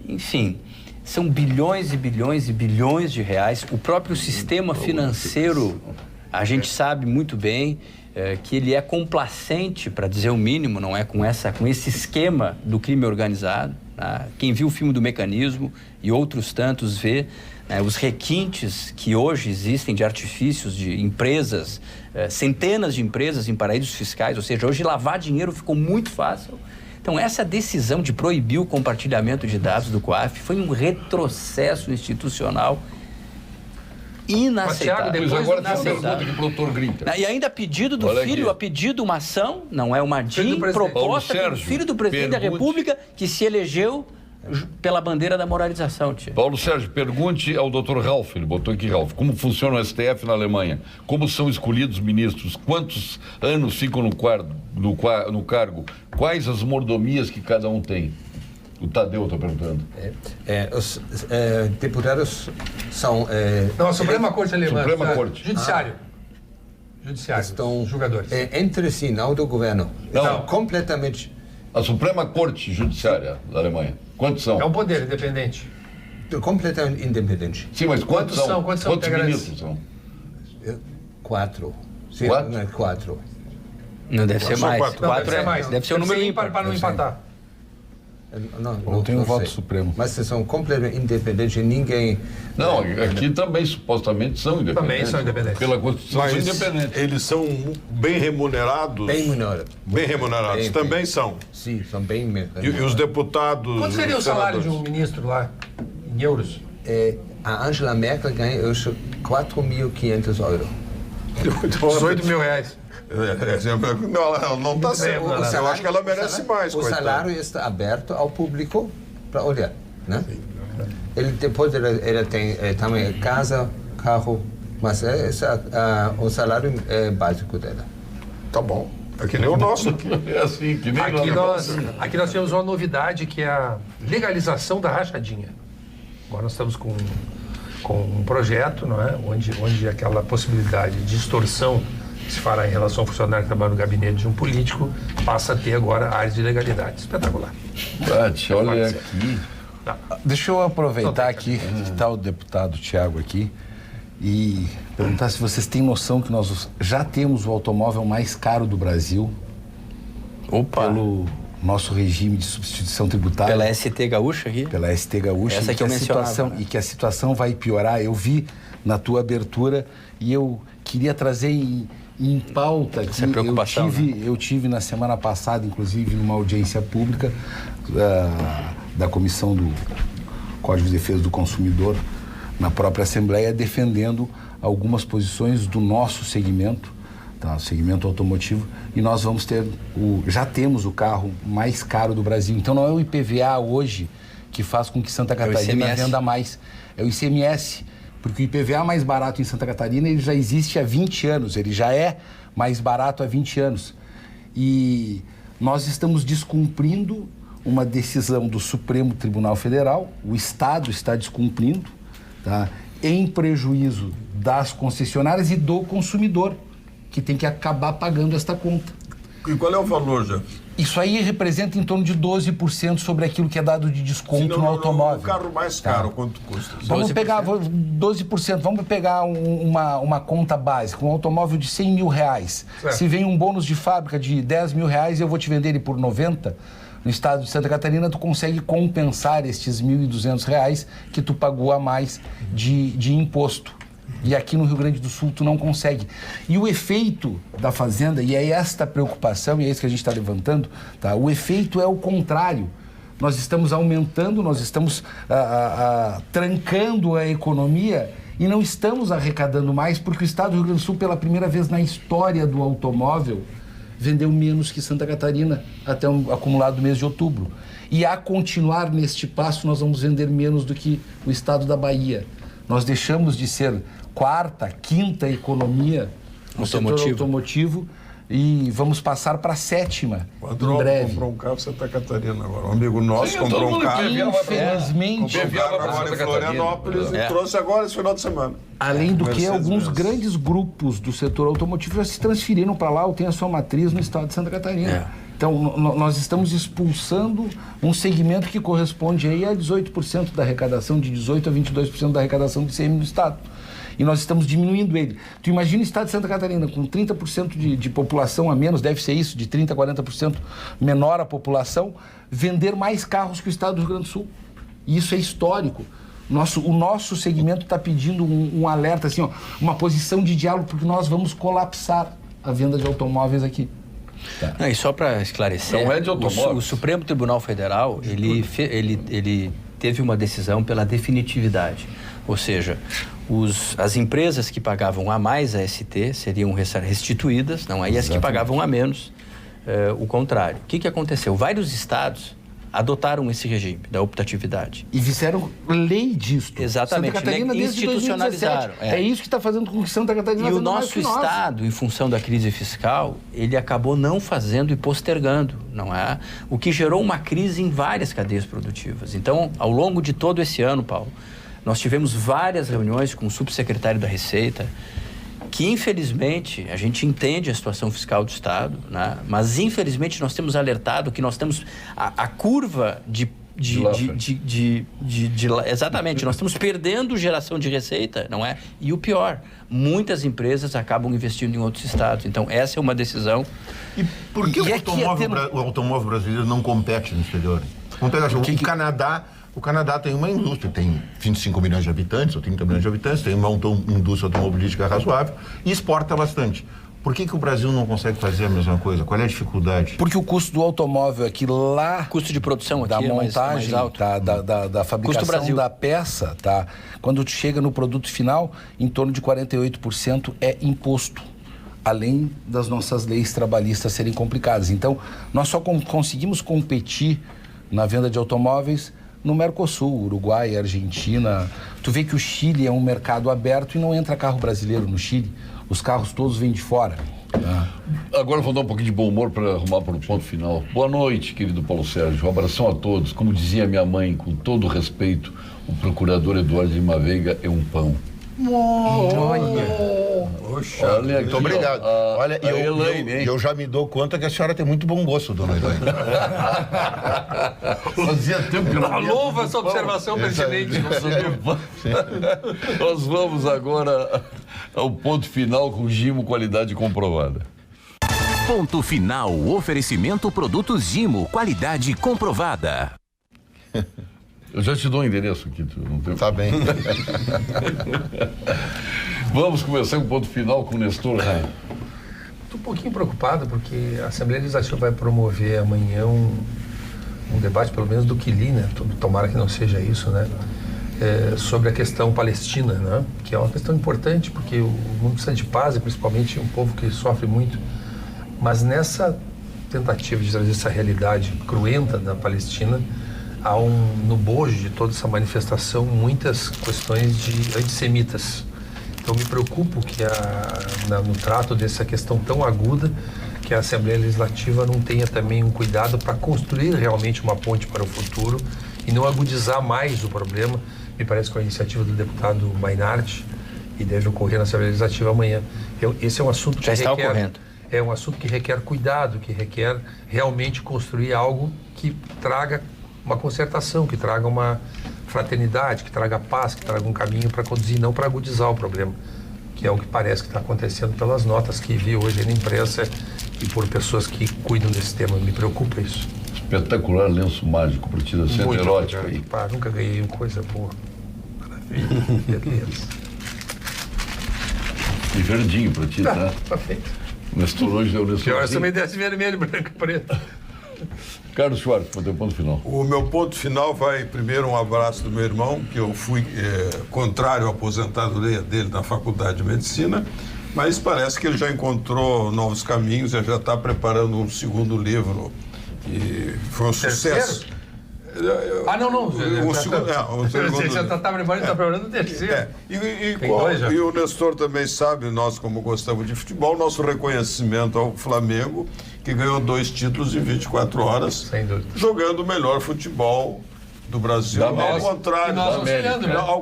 enfim, são bilhões e bilhões e bilhões de reais. O próprio sistema financeiro, a gente sabe muito bem que ele é complacente, para dizer o mínimo, não é com esse esquema do crime organizado. Tá? Quem viu o filme do Mecanismo e outros tantos vê os requintes que hoje existem de artifícios de empresas, centenas de empresas em paraísos fiscais, ou seja, hoje lavar dinheiro ficou muito fácil. Então, essa decisão de proibir o compartilhamento de dados do COAF foi um retrocesso institucional inaceitável. Mas agora tem uma pergunta aqui para o doutor Grinter. E ainda a pedido do filho, a pedido uma ação, não é uma DIN, proposta pelo filho do presidente da República que se elegeu pela bandeira da moralização, tia. Paulo Sérgio, pergunte ao doutor Ralph, ele botou aqui Ralph, como funciona o STF na Alemanha? Como são escolhidos ministros? Quantos anos ficam no cargo? Quais as mordomias que cada um tem? O Tadeu está perguntando. Os deputados são... Não, a Suprema Corte Alemã. Suprema Corte. Judiciário. Judiciário. Estão julgadores. Entre si, não do governo. Não. Completamente... A Suprema Corte Judiciária da Alemanha. Quantos são? É um poder independente. Completamente independente. Sim, mas quantos são? Quantos ministros são? 4. Sim, 4. Não deve ser mais. 4 é mais. Deve ser o número ímpar para não empatar. Não tem um voto supremo. Mas são completamente independentes e ninguém... Não, aqui também supostamente são independentes. Também são independentes. Pela Constituição são independentes. Eles são bem remunerados? Bem remunerados. Bem remunerados, também são? Sim, são bem remunerados. E os deputados... Quanto seria o salário de um ministro lá, em euros? A Angela Merkel ganha hoje 4.500 euros. 18 mil reais. Não, não está certo. Eu acho que ela merece mais. O salário está aberto ao público para olhar, né? Depois ela tem também casa, carro, mas o salário é básico dela. Tá bom. É que nem o nosso aqui. É assim, que nem aqui nós temos uma novidade que é a legalização da rachadinha. Agora nós estamos com um projeto, não é? onde aquela possibilidade de extorsão que se fará em relação ao funcionário que trabalha no gabinete de um político passa a ter agora áreas de legalidade. Espetacular. Tati, olha aqui. Deixa eu aproveitar aqui que está o deputado Tiago aqui e perguntar se vocês têm noção que nós já temos o automóvel mais caro do Brasil. Pelo nosso regime de substituição tributária. Pela ST Gaúcha aqui? Pela ST Gaúcha. Essa que eu mencionava. E que a situação vai piorar. Eu vi na tua abertura e eu queria trazer em pauta aqui. Essa preocupação, eu tive na semana passada, inclusive, numa audiência pública da Comissão do Código de Defesa do Consumidor, na própria Assembleia, defendendo algumas posições do nosso segmento, tá? O segmento automotivo, e nós vamos ter, já temos o carro mais caro do Brasil. Então não é o IPVA hoje que faz com que Santa Catarina venda mais, é o ICMS, porque o IPVA mais barato em Santa Catarina ele já existe há 20 anos, ele já é mais barato há 20 anos. E nós estamos descumprindo uma decisão do Supremo Tribunal Federal, o Estado está descumprindo, tá? Em prejuízo das concessionárias e do consumidor, que tem que acabar pagando esta conta. E qual é o valor, já? Isso aí representa em torno de 12% sobre aquilo que é dado de desconto no automóvel. O carro mais caro, quanto custa? Vamos pegar 12%, vamos pegar uma conta básica, um automóvel de 100 mil reais. Certo. Se vem um bônus de fábrica de 10 mil reais e eu vou te vender ele por 90, no estado de Santa Catarina tu consegue compensar estes 1.200 reais que tu pagou a mais de imposto. E aqui no Rio Grande do Sul tu não consegue. E o efeito da Fazenda, e é esta preocupação, e é isso que a gente está levantando, tá? O efeito é o contrário. Nós estamos aumentando, nós estamos trancando a economia e não estamos arrecadando mais, porque o estado do Rio Grande do Sul, pela primeira vez na história do automóvel, vendeu menos que Santa Catarina até o acumulado do mês de outubro. E a continuar neste passo, nós vamos vender menos do que o estado da Bahia. Nós deixamos de ser quarta, quinta economia no setor automotivo e vamos passar para a sétima em breve. Comprou um carro em Santa Catarina agora. Um amigo nosso comprou um carro. Infelizmente. Comprou um carro agora em Florianópolis e trouxe agora esse final de semana. Além do que, alguns grandes grupos do setor automotivo já se transferiram para lá ou têm a sua matriz no estado de Santa Catarina. Então, nós estamos expulsando um segmento que corresponde aí a 18% da arrecadação, de 18% a 22% da arrecadação de ICM do estado. E nós estamos diminuindo ele. Tu imagina o estado de Santa Catarina com 30% de população a menos, deve ser isso, de 30% a 40% menor a população, vender mais carros que o estado do Rio Grande do Sul. E isso é histórico. O nosso segmento está pedindo um alerta, assim, ó, uma posição de diálogo, porque nós vamos colapsar a venda de automóveis aqui. Tá. Não, e só para esclarecer, não é de o Supremo Tribunal Federal, ele teve uma decisão pela definitividade. Ou seja, as empresas que pagavam a mais a ST seriam restituídas, não é? E as que pagavam a menos, o contrário. O que aconteceu? Vários estados adotaram esse regime da optatividade. E fizeram lei disso. Exatamente. Santa Catarina institucionalizaram. É isso que está fazendo com que Santa Catarina... E o nosso estado, em função da crise fiscal, ele acabou não fazendo e postergando, não é? O que gerou uma crise em várias cadeias produtivas. Então, ao longo de todo esse ano, Paulo, nós tivemos várias reuniões com o subsecretário da Receita, que infelizmente a gente entende a situação fiscal do Estado, né? Mas infelizmente nós temos alertado que nós temos a curva exatamente, nós estamos perdendo geração de receita, não é? E o pior, muitas empresas acabam investindo em outros estados. Então essa é uma decisão. E por que o automóvel brasileiro não compete no exterior? O Canadá tem uma indústria, tem 25 milhões de habitantes, ou 30 milhões de habitantes, tem uma indústria automobilística razoável e exporta bastante. Por que o Brasil não consegue fazer a mesma coisa? Qual é a dificuldade? Porque o custo do automóvel aqui lá... Custo de produção aqui da montagem, mais alto. Tá, da fabricação da peça, tá? Quando tu chega no produto final, em torno de 48% é imposto, além das nossas leis trabalhistas serem complicadas. Então, nós só conseguimos competir na venda de automóveis no Mercosul, Uruguai, Argentina. Tu vê que o Chile é um mercado aberto e não entra carro brasileiro no Chile. Os carros todos vêm de fora. Agora vou dar um pouquinho de bom humor para arrumar para o ponto final. Boa noite, querido Paulo Sérgio. Um abração a todos. Como dizia minha mãe, com todo respeito, o procurador Eduardo Lima Veiga é um pão. Olha, muito obrigado. Olha, eu já me dou conta que a senhora tem muito bom gosto, dona Elaine. Fazia tempo que eu não louva essa observação pertinente. Nós vamos agora ao ponto final com Gimo, qualidade comprovada. Ponto final, oferecimento produtos Gimo, qualidade comprovada. Eu já te dou o endereço aqui. Tu não tem... Tá bem. Vamos começar com o ponto final com o Nestor Rain. Estou um pouquinho preocupado porque a Assembleia Legislativa vai promover amanhã um debate, pelo menos do que li, né? Tomara que não seja isso, né? Sobre a questão palestina, né? Que é uma questão importante porque o mundo precisa de paz e principalmente um povo que sofre muito. Mas nessa tentativa de trazer essa realidade cruenta da Palestina, há no bojo de toda essa manifestação muitas questões de antissemitas. Então me preocupo que no trato dessa questão tão aguda, que a Assembleia Legislativa não tenha também um cuidado para construir realmente uma ponte para o futuro e não agudizar mais o problema. Me parece que é a iniciativa do deputado Mainardi e deve ocorrer na Assembleia Legislativa amanhã. Esse é um assunto que já está ocorrendo. É um assunto que requer cuidado, que requer realmente construir algo que traga uma concertação, que traga uma fraternidade, que traga paz, que traga um caminho para conduzir, não para agudizar o problema, que é o que parece que está acontecendo pelas notas que vi hoje na imprensa e por pessoas que cuidam desse tema. Me preocupa isso. Espetacular lenço mágico para tirar cena erótica aí. Pá, nunca ganhei coisa boa. Maravilha. Beleza. E verdinho para ti, tá? Tá feito. O Nestor hoje deu o Nestor. Que hora você me desse vermelho, branco, preto. Carlos Schwartz, para o teu ponto final. O meu ponto final vai, primeiro, um abraço do meu irmão, que eu fui contrário à aposentadoria dele na Faculdade de Medicina, mas parece que ele já encontrou novos caminhos e já está preparando um segundo livro, que foi um sucesso. Não. Você já está preparando o terceiro. E o Nestor também sabe, nós como gostamos de futebol, nosso reconhecimento ao Flamengo, que ganhou 2 títulos em 24 horas, jogando o melhor futebol do Brasil. Ao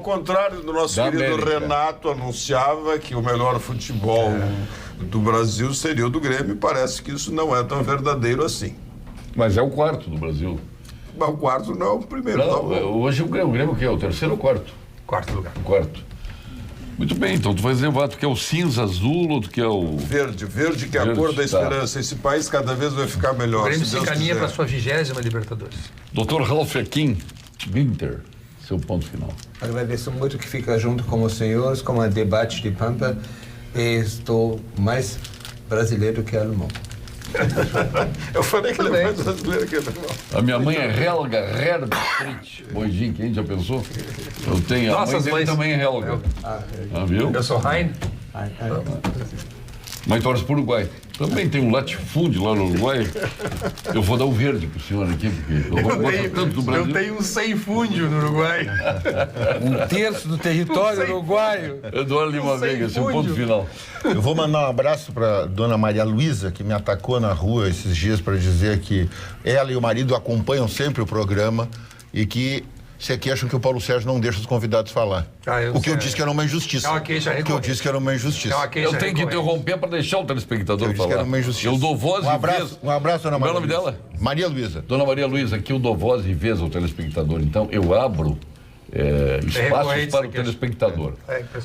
contrário do nosso querido Renato, anunciava que o melhor futebol do Brasil seria o do Grêmio. Parece que isso não é tão verdadeiro assim. Mas é o quarto do Brasil. Mas o quarto não é o primeiro. Hoje o Grêmio o que é? O terceiro ou quarto? Quarto lugar. Quarto. Muito bem, então tu vai levar, tu quer o cinza, azul ou tu quer o... Verde que é a cor da esperança. Esse país cada vez vai ficar melhor. O Grêmio se encaminha para a sua 20ª Libertadores. Dr. Ralf Akin Winter, seu ponto final. Agradeço muito que fica junto com os senhores, com o debate de Pampa, e estou mais brasileiro que alemão. Eu falei que ele é mais brasileiro que alemão. A minha mãe é Helga Herbstreit. Boijinho, quem já pensou? Eu tenho, a mãe dele também é Helga. Viu? Eu sou Hein. Mãe torce para o Uruguai. Também tem um latifúndio lá no Uruguai. Eu vou dar o verde pro senhor aqui, porque eu gosto tanto do Brasil. Eu tenho um sem fúndio no Uruguai. 1/3 do território uruguaio. Eduardo Lima Veiga, seu ponto final. Eu vou mandar um abraço para dona Maria Luísa, que me atacou na rua esses dias para dizer que ela e o marido acompanham sempre o programa e que se aqui acham que o Paulo Sérgio não deixa os convidados falar. O que eu disse que era uma injustiça. O que eu disse que era uma injustiça. Eu tenho que interromper para deixar o telespectador falar. Que era uma injustiça. Eu dou voz e vez. Um abraço, dona Maria. Qual é o nome dela? Maria Luísa. Dona Maria Luísa, aqui eu dou voz e vez ao telespectador. Então, eu abro espaços para o telespectador.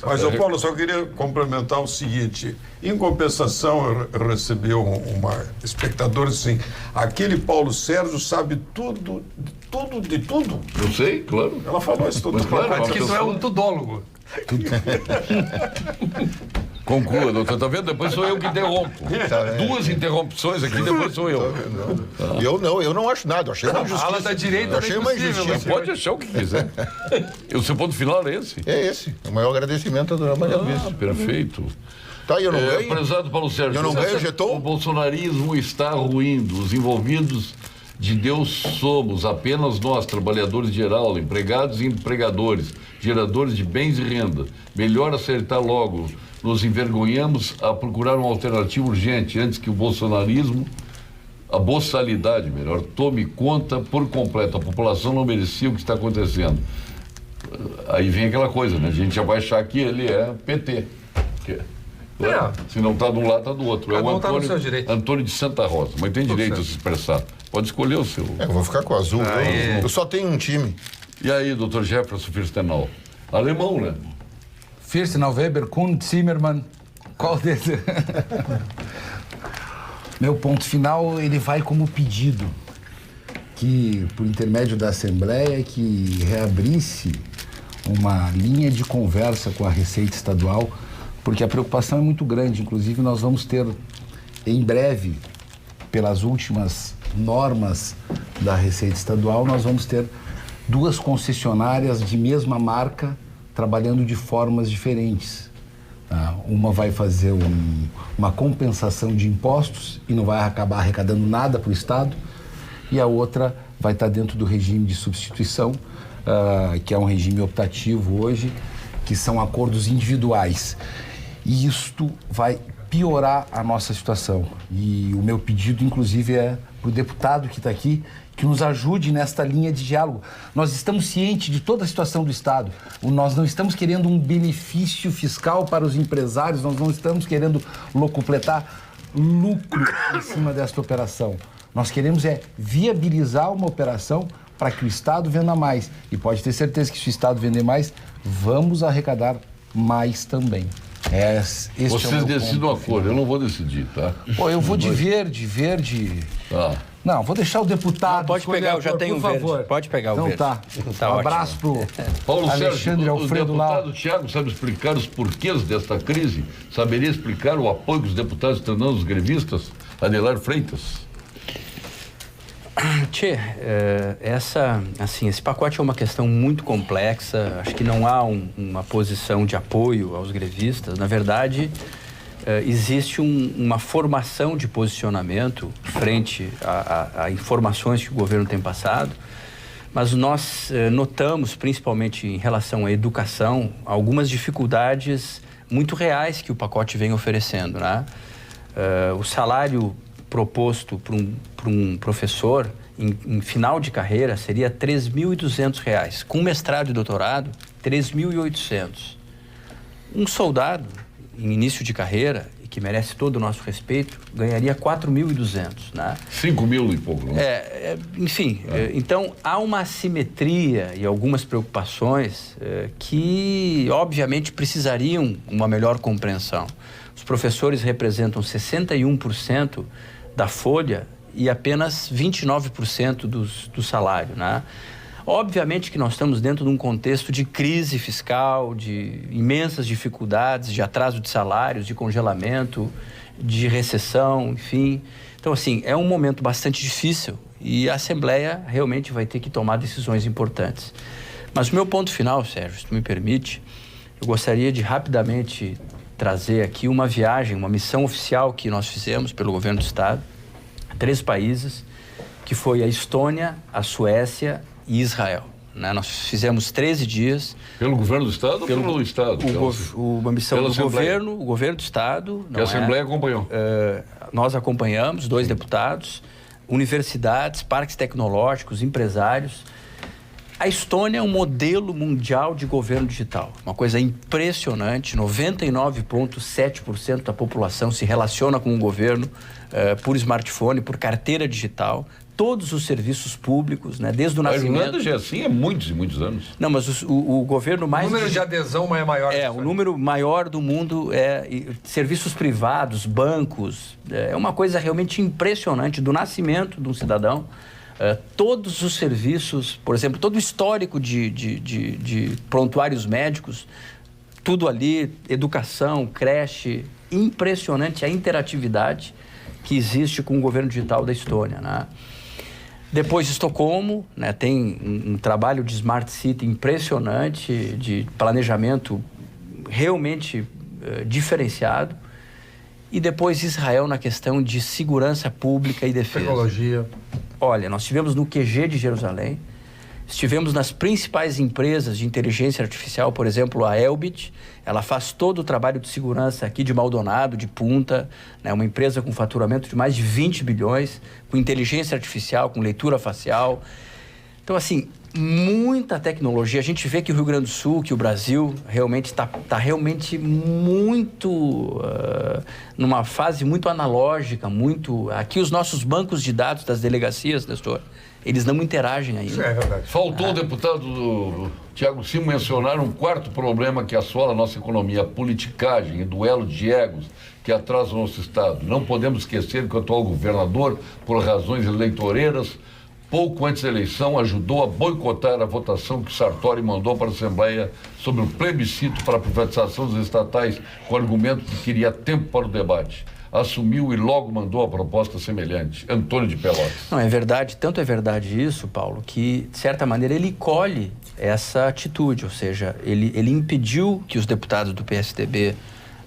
Mas, Paulo, só queria complementar o seguinte. Em compensação, eu recebi uma espectadora assim, aquele Paulo Sérgio sabe tudo de tudo. Eu sei, claro. Ela falou isso tudo. Claro, que isso é um tudólogo. Conclua, doutor. Tá vendo? Depois sou eu que interrompo. Duas interrupções aqui, depois sou eu. Eu não acho nada. Eu achei uma injustiça. A ala da direita achei uma injustiça. Pode achar o que quiser. O seu ponto final é esse? É esse. O maior agradecimento à dona Maria Luísa. Perfeito. Tá, eu não ganho. Prezado Paulo Sérgio, eu não ganho, Getão? O bolsonarismo está ruindo. Os envolvidos de Deus somos, apenas nós, trabalhadores de geral, empregados e empregadores, geradores de bens e renda. Melhor acertar logo. Nos envergonhamos a procurar uma alternativa urgente antes que o bolsonarismo, a boçalidade, melhor, tome conta por completo. A população não merecia o que está acontecendo. Aí vem aquela coisa, né? A gente já vai achar que ele é PT. Se não está de um lado, está do outro. É o Antônio de Santa Rosa, mas tem direito a se expressar. Pode escolher o seu. Eu vou ficar com o azul. Eu só tenho um time. E aí, doutor Jefferson Firstenau? Alemão, né? Firstenau, Weber, Kuhn, Zimmermann. Qual desses? Meu ponto final, ele vai como pedido que, por intermédio da Assembleia, que reabrisse uma linha de conversa com a Receita Estadual, porque a preocupação é muito grande. Inclusive, nós vamos ter, em breve, pelas últimas normas da Receita Estadual, nós vamos ter 2 concessionárias de mesma marca trabalhando de formas diferentes. Uma vai fazer uma compensação de impostos e não vai acabar arrecadando nada para o Estado, e a outra vai estar dentro do regime de substituição, que é um regime optativo hoje, que são acordos individuais. E isto vai piorar a nossa situação. E o meu pedido, inclusive, é para o deputado que está aqui, que nos ajude nesta linha de diálogo. Nós estamos cientes de toda a situação do Estado. Nós não estamos querendo um benefício fiscal para os empresários, nós não estamos querendo locupletar lucro em cima desta operação. Nós queremos viabilizar uma operação para que o Estado venda mais. E pode ter certeza que se o Estado vender mais, vamos arrecadar mais também. Vocês decidam a cor, eu não vou decidir, tá? Eu vou de verde. Tá. Não, vou deixar o deputado. Não, pode pegar, eu já tenho um verde. Pode pegar o verde. Então tá. Um abraço pro Paulo Alexandre Sérgio, Alfredo o deputado Thiago sabe explicar os porquês desta crise? Saberia explicar o apoio que os deputados estão dando aos grevistas? Adelar Freitas. Esse pacote é uma questão muito complexa. Acho que não há uma posição de apoio aos grevistas. Na verdade, existe uma formação de posicionamento frente a informações que o governo tem passado, mas nós notamos, principalmente em relação à educação, algumas dificuldades muito reais que o pacote vem oferecendo, né? O salário proposto para um professor em final de carreira seria R$ 3.200. Com mestrado e doutorado, R$ 3.800. Um soldado em início de carreira, e que merece todo o nosso respeito, ganharia 4.200, né? 5.000 e pouco, né? Então há uma assimetria e algumas preocupações que, obviamente, precisariam uma melhor compreensão. Os professores representam 61% da folha e apenas 29% do salário, né? Obviamente que nós estamos dentro de um contexto de crise fiscal, de imensas dificuldades, de atraso de salários, de congelamento, de recessão, enfim. Então, assim, é um momento bastante difícil e a Assembleia realmente vai ter que tomar decisões importantes. Mas o meu ponto final, Sérgio, se tu me permite, eu gostaria de rapidamente trazer aqui uma viagem, uma missão oficial que nós fizemos pelo governo do Estado, 3 países, que foi a Estônia, a Suécia e Israel, né? Nós fizemos 13 dias. Pelo governo do Estado ou pelo Estado? Uma missão do governo, o governo do Estado. Que a Assembleia acompanhou. Nós acompanhamos, 2 deputados, universidades, parques tecnológicos, empresários. A Estônia é um modelo mundial de governo digital. Uma coisa impressionante, 99,7% da população se relaciona com o governo por smartphone, por carteira digital. Todos os serviços públicos, né, desde o nascimento... A Irlanda já é assim há muitos e muitos anos. Não, mas o governo mais... O número de adesão é maior. O número maior do mundo serviços privados, bancos. É uma coisa realmente impressionante do nascimento de um cidadão. Todos os serviços, por exemplo, todo o histórico de prontuários médicos, tudo ali, educação, creche, impressionante a interatividade que existe com o governo digital da Estônia, né? Depois, Estocolmo, né, tem um trabalho de Smart City impressionante, de planejamento realmente diferenciado. E depois Israel na questão de segurança pública e defesa. Tecnologia. Olha, nós estivemos no QG de Jerusalém, estivemos nas principais empresas de inteligência artificial, por exemplo, a Elbit. Ela faz todo o trabalho de segurança aqui de Maldonado, de Punta, né? Uma empresa com faturamento de mais de 20 bilhões, com inteligência artificial, com leitura facial. Então, assim, muita tecnologia. A gente vê que o Rio Grande do Sul, que o Brasil realmente está realmente muito numa fase muito analógica, muito... Aqui os nossos bancos de dados das delegacias, Nestor, eles não interagem ainda. Isso é verdade. Faltou o deputado Tiago Sim mencionar um quarto problema que assola a nossa economia, a politicagem e duelo de egos que atrasa o nosso Estado. Não podemos esquecer que o atual governador, por razões eleitoreiras, pouco antes da eleição, ajudou a boicotar a votação que Sartori mandou para a Assembleia sobre o plebiscito para a privatização dos estatais, com o argumento que queria tempo para o debate. Assumiu e logo mandou a proposta semelhante. Antônio de Pelotas. Não, é verdade, tanto é verdade isso, Paulo, que, de certa maneira, ele colhe essa atitude, ou seja, ele impediu que os deputados do PSDB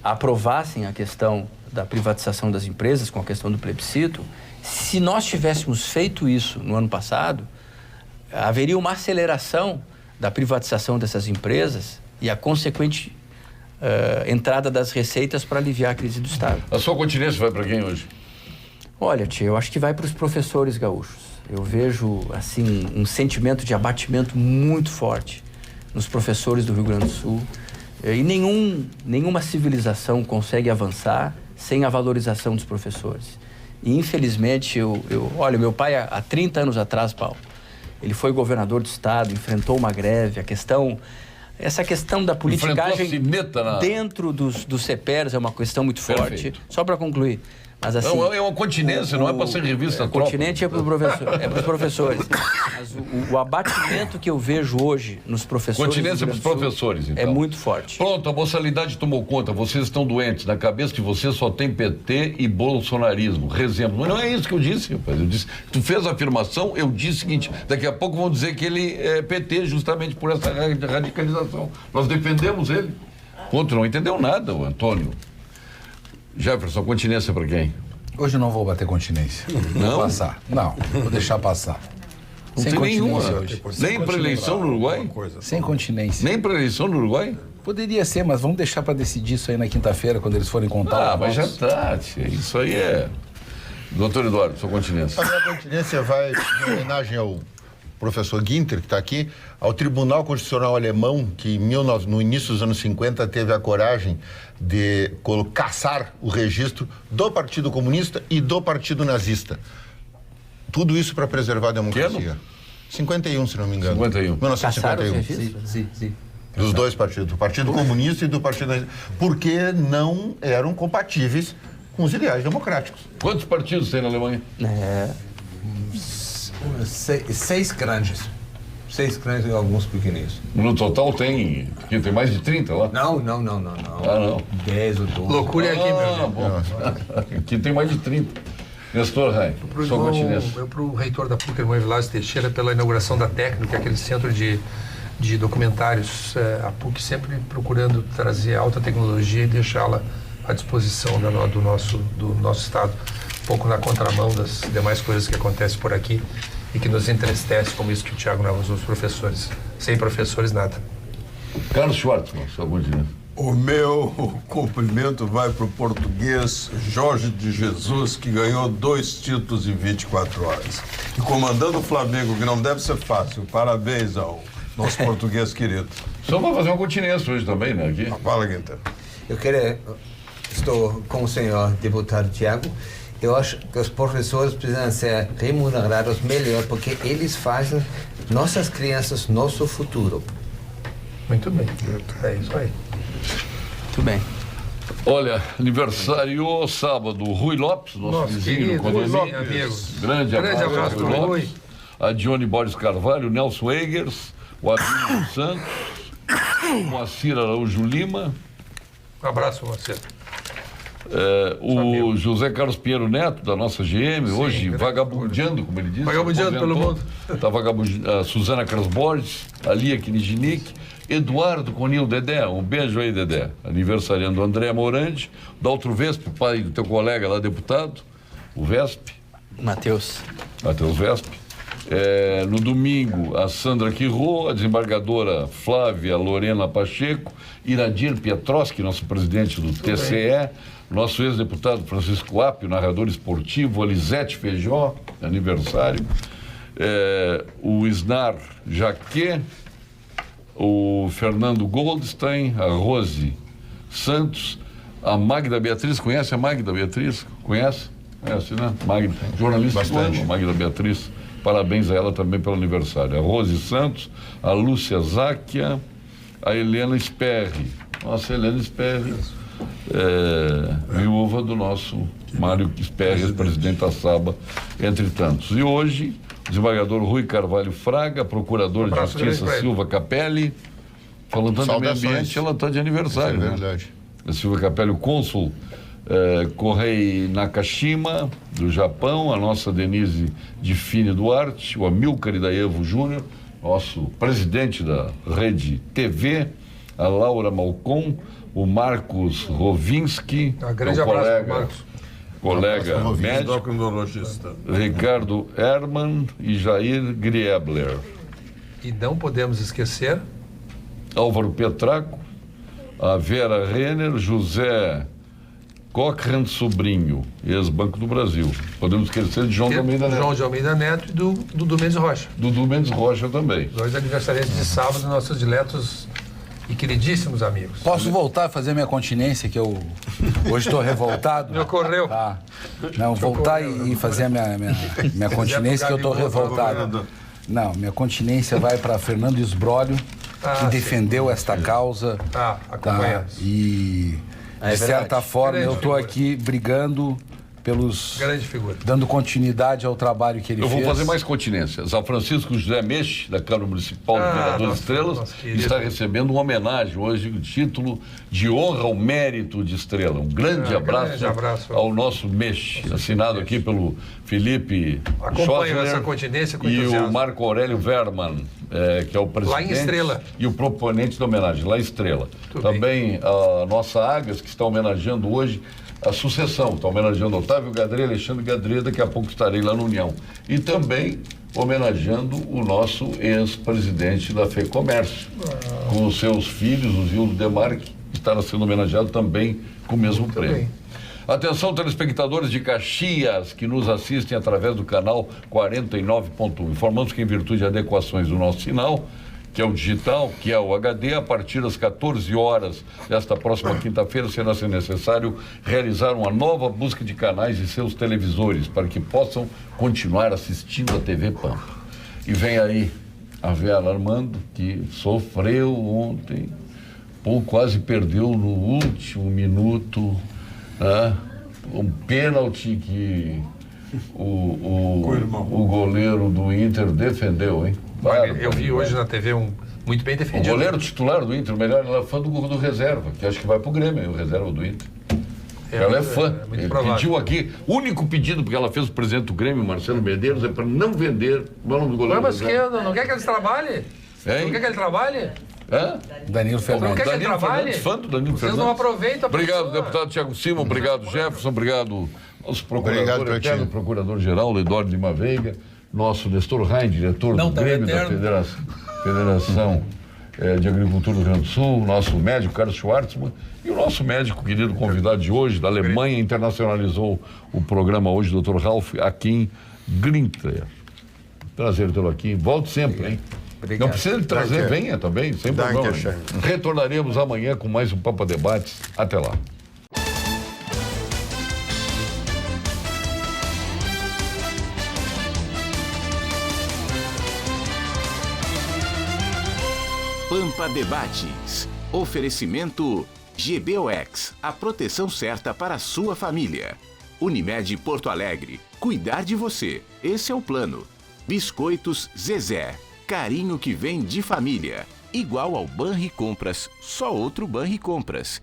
aprovassem a questão da privatização das empresas com a questão do plebiscito. Se nós tivéssemos feito isso no ano passado, haveria uma aceleração da privatização dessas empresas e a consequente entrada das receitas para aliviar a crise do Estado. A sua continência vai para quem hoje? Olha, tia, eu acho que vai para os professores gaúchos. Eu vejo, assim, um sentimento de abatimento muito forte nos professores do Rio Grande do Sul. E nenhuma civilização consegue avançar sem a valorização dos professores. E, infelizmente, olha, meu pai, há 30 anos atrás, Paulo, ele foi governador do Estado, enfrentou uma greve, essa questão da politicagem dentro dos CEPERS é uma questão muito forte. Perfeito. Só para concluir. Mas, assim, não, é uma continência, não é para ser revista. O continente é para os professores. Mas o abatimento que eu vejo hoje nos professores... Continência para os professores, então. É muito forte. Pronto, a moçalidade tomou conta. Vocês estão doentes. Na cabeça de vocês só tem PT e bolsonarismo. Rezemos. Mas não é isso que eu disse, rapaz. Eu disse, tu fez a afirmação, eu disse o seguinte, daqui a pouco vão dizer que ele é PT justamente por essa radicalização. Nós defendemos ele. Ponto, não entendeu nada, o Antônio. Jefferson, continência para quem? Hoje eu não vou bater continência. Não? Vou passar. Não, vou deixar passar. Não sem tem nenhuma hoje. Nem para eleição no Uruguai? Sem continência. Nem para eleição no Uruguai? Poderia ser, mas vamos deixar para decidir isso aí na quinta-feira, quando eles forem contar. Ah, mas já tá. Isso aí é... Doutor Eduardo, sua continência. A minha continência vai em homenagem ao professor Guinter, que está aqui, ao Tribunal Constitucional Alemão, que no início dos anos 50 teve a coragem de caçar o registro do Partido Comunista e do Partido Nazista. Tudo isso para preservar a democracia. 51, se não me engano. 51. 1951. Sim. Dos dois partidos, do Partido Comunista e do Partido Nazista. Porque não eram compatíveis com os ideais democráticos. Quantos partidos tem na Alemanha? 6 grandes. 6 grandes e alguns pequeninos. No total tem mais de 30 lá? Não. Ah, não. 10 ou 12. Loucura é aqui, meu. Bom. Aqui tem mais de 30. Nestor Rai, sua continência. Eu para o reitor da PUC, irmão Vilas Teixeira, pela inauguração da Técnica, aquele centro de documentários. A PUC sempre procurando trazer alta tecnologia e deixá-la à disposição do nosso Estado. Um pouco na contramão das demais coisas que acontecem por aqui e que nos entristece, como isso que o Tiago narrou, os professores. Sem professores, nada. Carlos Schwartzman, sua continência. O meu cumprimento vai para o português Jorge de Jesus, que ganhou 2 títulos em 24 horas. E comandando o Flamengo, que não deve ser fácil. Parabéns ao nosso português querido. Só vai fazer uma continência hoje também, né? Aqui. Fala, Guinter. Estou com o senhor deputado Tiago. Eu acho que os professores precisam ser remunerados melhor, porque eles fazem nossas crianças, nosso futuro. Muito bem. É isso aí. Muito bem. Olha, aniversário sábado, Rui Lopes, nosso vizinho no condomínio. Grande abraço, Rui Lopes. A Dione Borges Carvalho, o Nelson Eggers, o Adilson Santos, Moacir Araújo Lima. Um abraço, Moacir. O José Carlos Pinheiro Neto, da nossa GM, hoje vagabundeando, como ele disse. Vagabundeando pelo mundo. Está vagabundeando. A Suzana Carlos Borges, a Lia Knijnik, Eduardo Conil Dedé, um beijo aí, Dedé. Aniversariando o André Morandi, Daltro Vesp, pai do teu colega lá, deputado, o Vesp. Matheus Vesp. No domingo, a Sandra Quirô, a desembargadora Flávia Lorena Pacheco, Iradir Pietroski, nosso presidente do TCE, nosso ex-deputado Francisco Apio, narrador esportivo, a Lisete Feijó, aniversário, o Isnar Jaquet, o Fernando Goldstein, a Rose Santos, a Magda Beatriz. Conhece a Magda Beatriz? Conhece, né? Magda, jornalista bastante. Magda Beatriz. Parabéns a ela também pelo aniversário. A Rose Santos, a Lúcia Záquia, a Helena Sperri. Nossa, Helena Sperri, viúva do nosso Mário Sperri, presidente da SABA, entre tantos. E hoje, o desembargador Rui Carvalho Fraga, procurador de Justiça Silva Capelli, falando tanto do meio ambiente, ela está de aniversário. É verdade. A Silva Capelli, o cônsul Kohei Nakashima, do Japão, a nossa Denise Difine Duarte, o Amilcar Idaevo Júnior, nosso presidente da Rede TV, a Laura Malcom, o Marcos Rovinski, grande abraço, colega médico, Ricardo Herman e Jair Griebler. E não podemos esquecer Álvaro Petraco, a Vera Renner, José Cochrane Sobrinho, ex-Banco do Brasil. Podemos esquecer de João de Almeida Neto. João de Almeida Neto e do Dudu Mendes Rocha. Dudu Mendes Rocha também. 2 aniversariantes de sábado, nossos diletos e queridíssimos amigos. Posso voltar a fazer minha continência, que eu hoje estou revoltado? Me ocorreu. Tá. Não, voltar e fazer a minha continência, que eu estou revoltado. Não, minha continência vai para Fernando Esbrolho, que defendeu esta causa. Acompanhamos. E, de certa forma, eu estou aqui brigando pelos... Grande figura. Dando continuidade ao trabalho que ele fez. Eu vou fazer mais continências. A Francisco José Meche, da Câmara Municipal do Vereador Estrelas, está recebendo uma homenagem hoje, o título de honra ao mérito de Estrela. Um grande abraço ao nosso Meche, assinado aqui pelo Felipe Acompanho essa continência com e o Marco Aurélio Verman, que é o presidente. Lá em Estrela. E o proponente da homenagem, lá em Estrela. Também a nossa Agas, que está homenageando hoje a sucessão, está homenageando Otávio Gadré, Alexandre Gadré, daqui a pouco estarei lá no União. E também homenageando o nosso ex-presidente da FEComércio, com os seus filhos, o Zildo Demarque, que estará sendo homenageado também com o mesmo prêmio. Atenção, telespectadores de Caxias, que nos assistem através do canal 49.1. Informamos que, em virtude de adequações do nosso sinal, que é o digital, que é o HD, a partir das 14 horas desta próxima quinta-feira, será necessário realizar uma nova busca de canais de seus televisores para que possam continuar assistindo a TV Pampa. E vem aí a Vera Armando, que sofreu ontem, quase perdeu no último minuto, um pênalti que o goleiro do Inter defendeu, hein? Eu vi hoje na TV muito bem defendido. O goleiro titular do Inter, melhor, ela é fã do reserva, que acho que vai pro Grêmio, o reserva do Inter. Ela é fã. Ele pediu aqui, o único pedido, porque ela fez o presidente do Grêmio, Marcelo Medeiros, é para não vender o nome do goleiro. Mas não quer que ele trabalhe? Não quer que ele trabalhe? Danilo Fernandes. Não quer que ele trabalhe? Fã do Danilo Fernandes. Vocês não aproveitam a Obrigado, deputado Thiago Simon, obrigado, Jefferson, obrigado, nosso procurador eterno, procurador-geral, Eduardo Lima Veiga, nosso Nestor Rain, diretor do Grêmio da Federação de Agricultura do Rio Grande do Sul, nosso médico Carlos Schwartzmann e o nosso médico querido convidado de hoje, da Alemanha, internacionalizou o programa hoje, Dr. Ralf Akin Grintler. Prazer tê-lo aqui. Volte sempre, hein? Obrigado. Não precisa de trazer, venha também, sem problema. Retornaremos amanhã com mais um Pampa Debates. Até lá. Pampa Debates. Oferecimento GBOX, a proteção certa para a sua família. Unimed Porto Alegre, cuidar de você, esse é o plano. Biscoitos Zezé, carinho que vem de família. igual ao Banricompras, só outro Banricompras.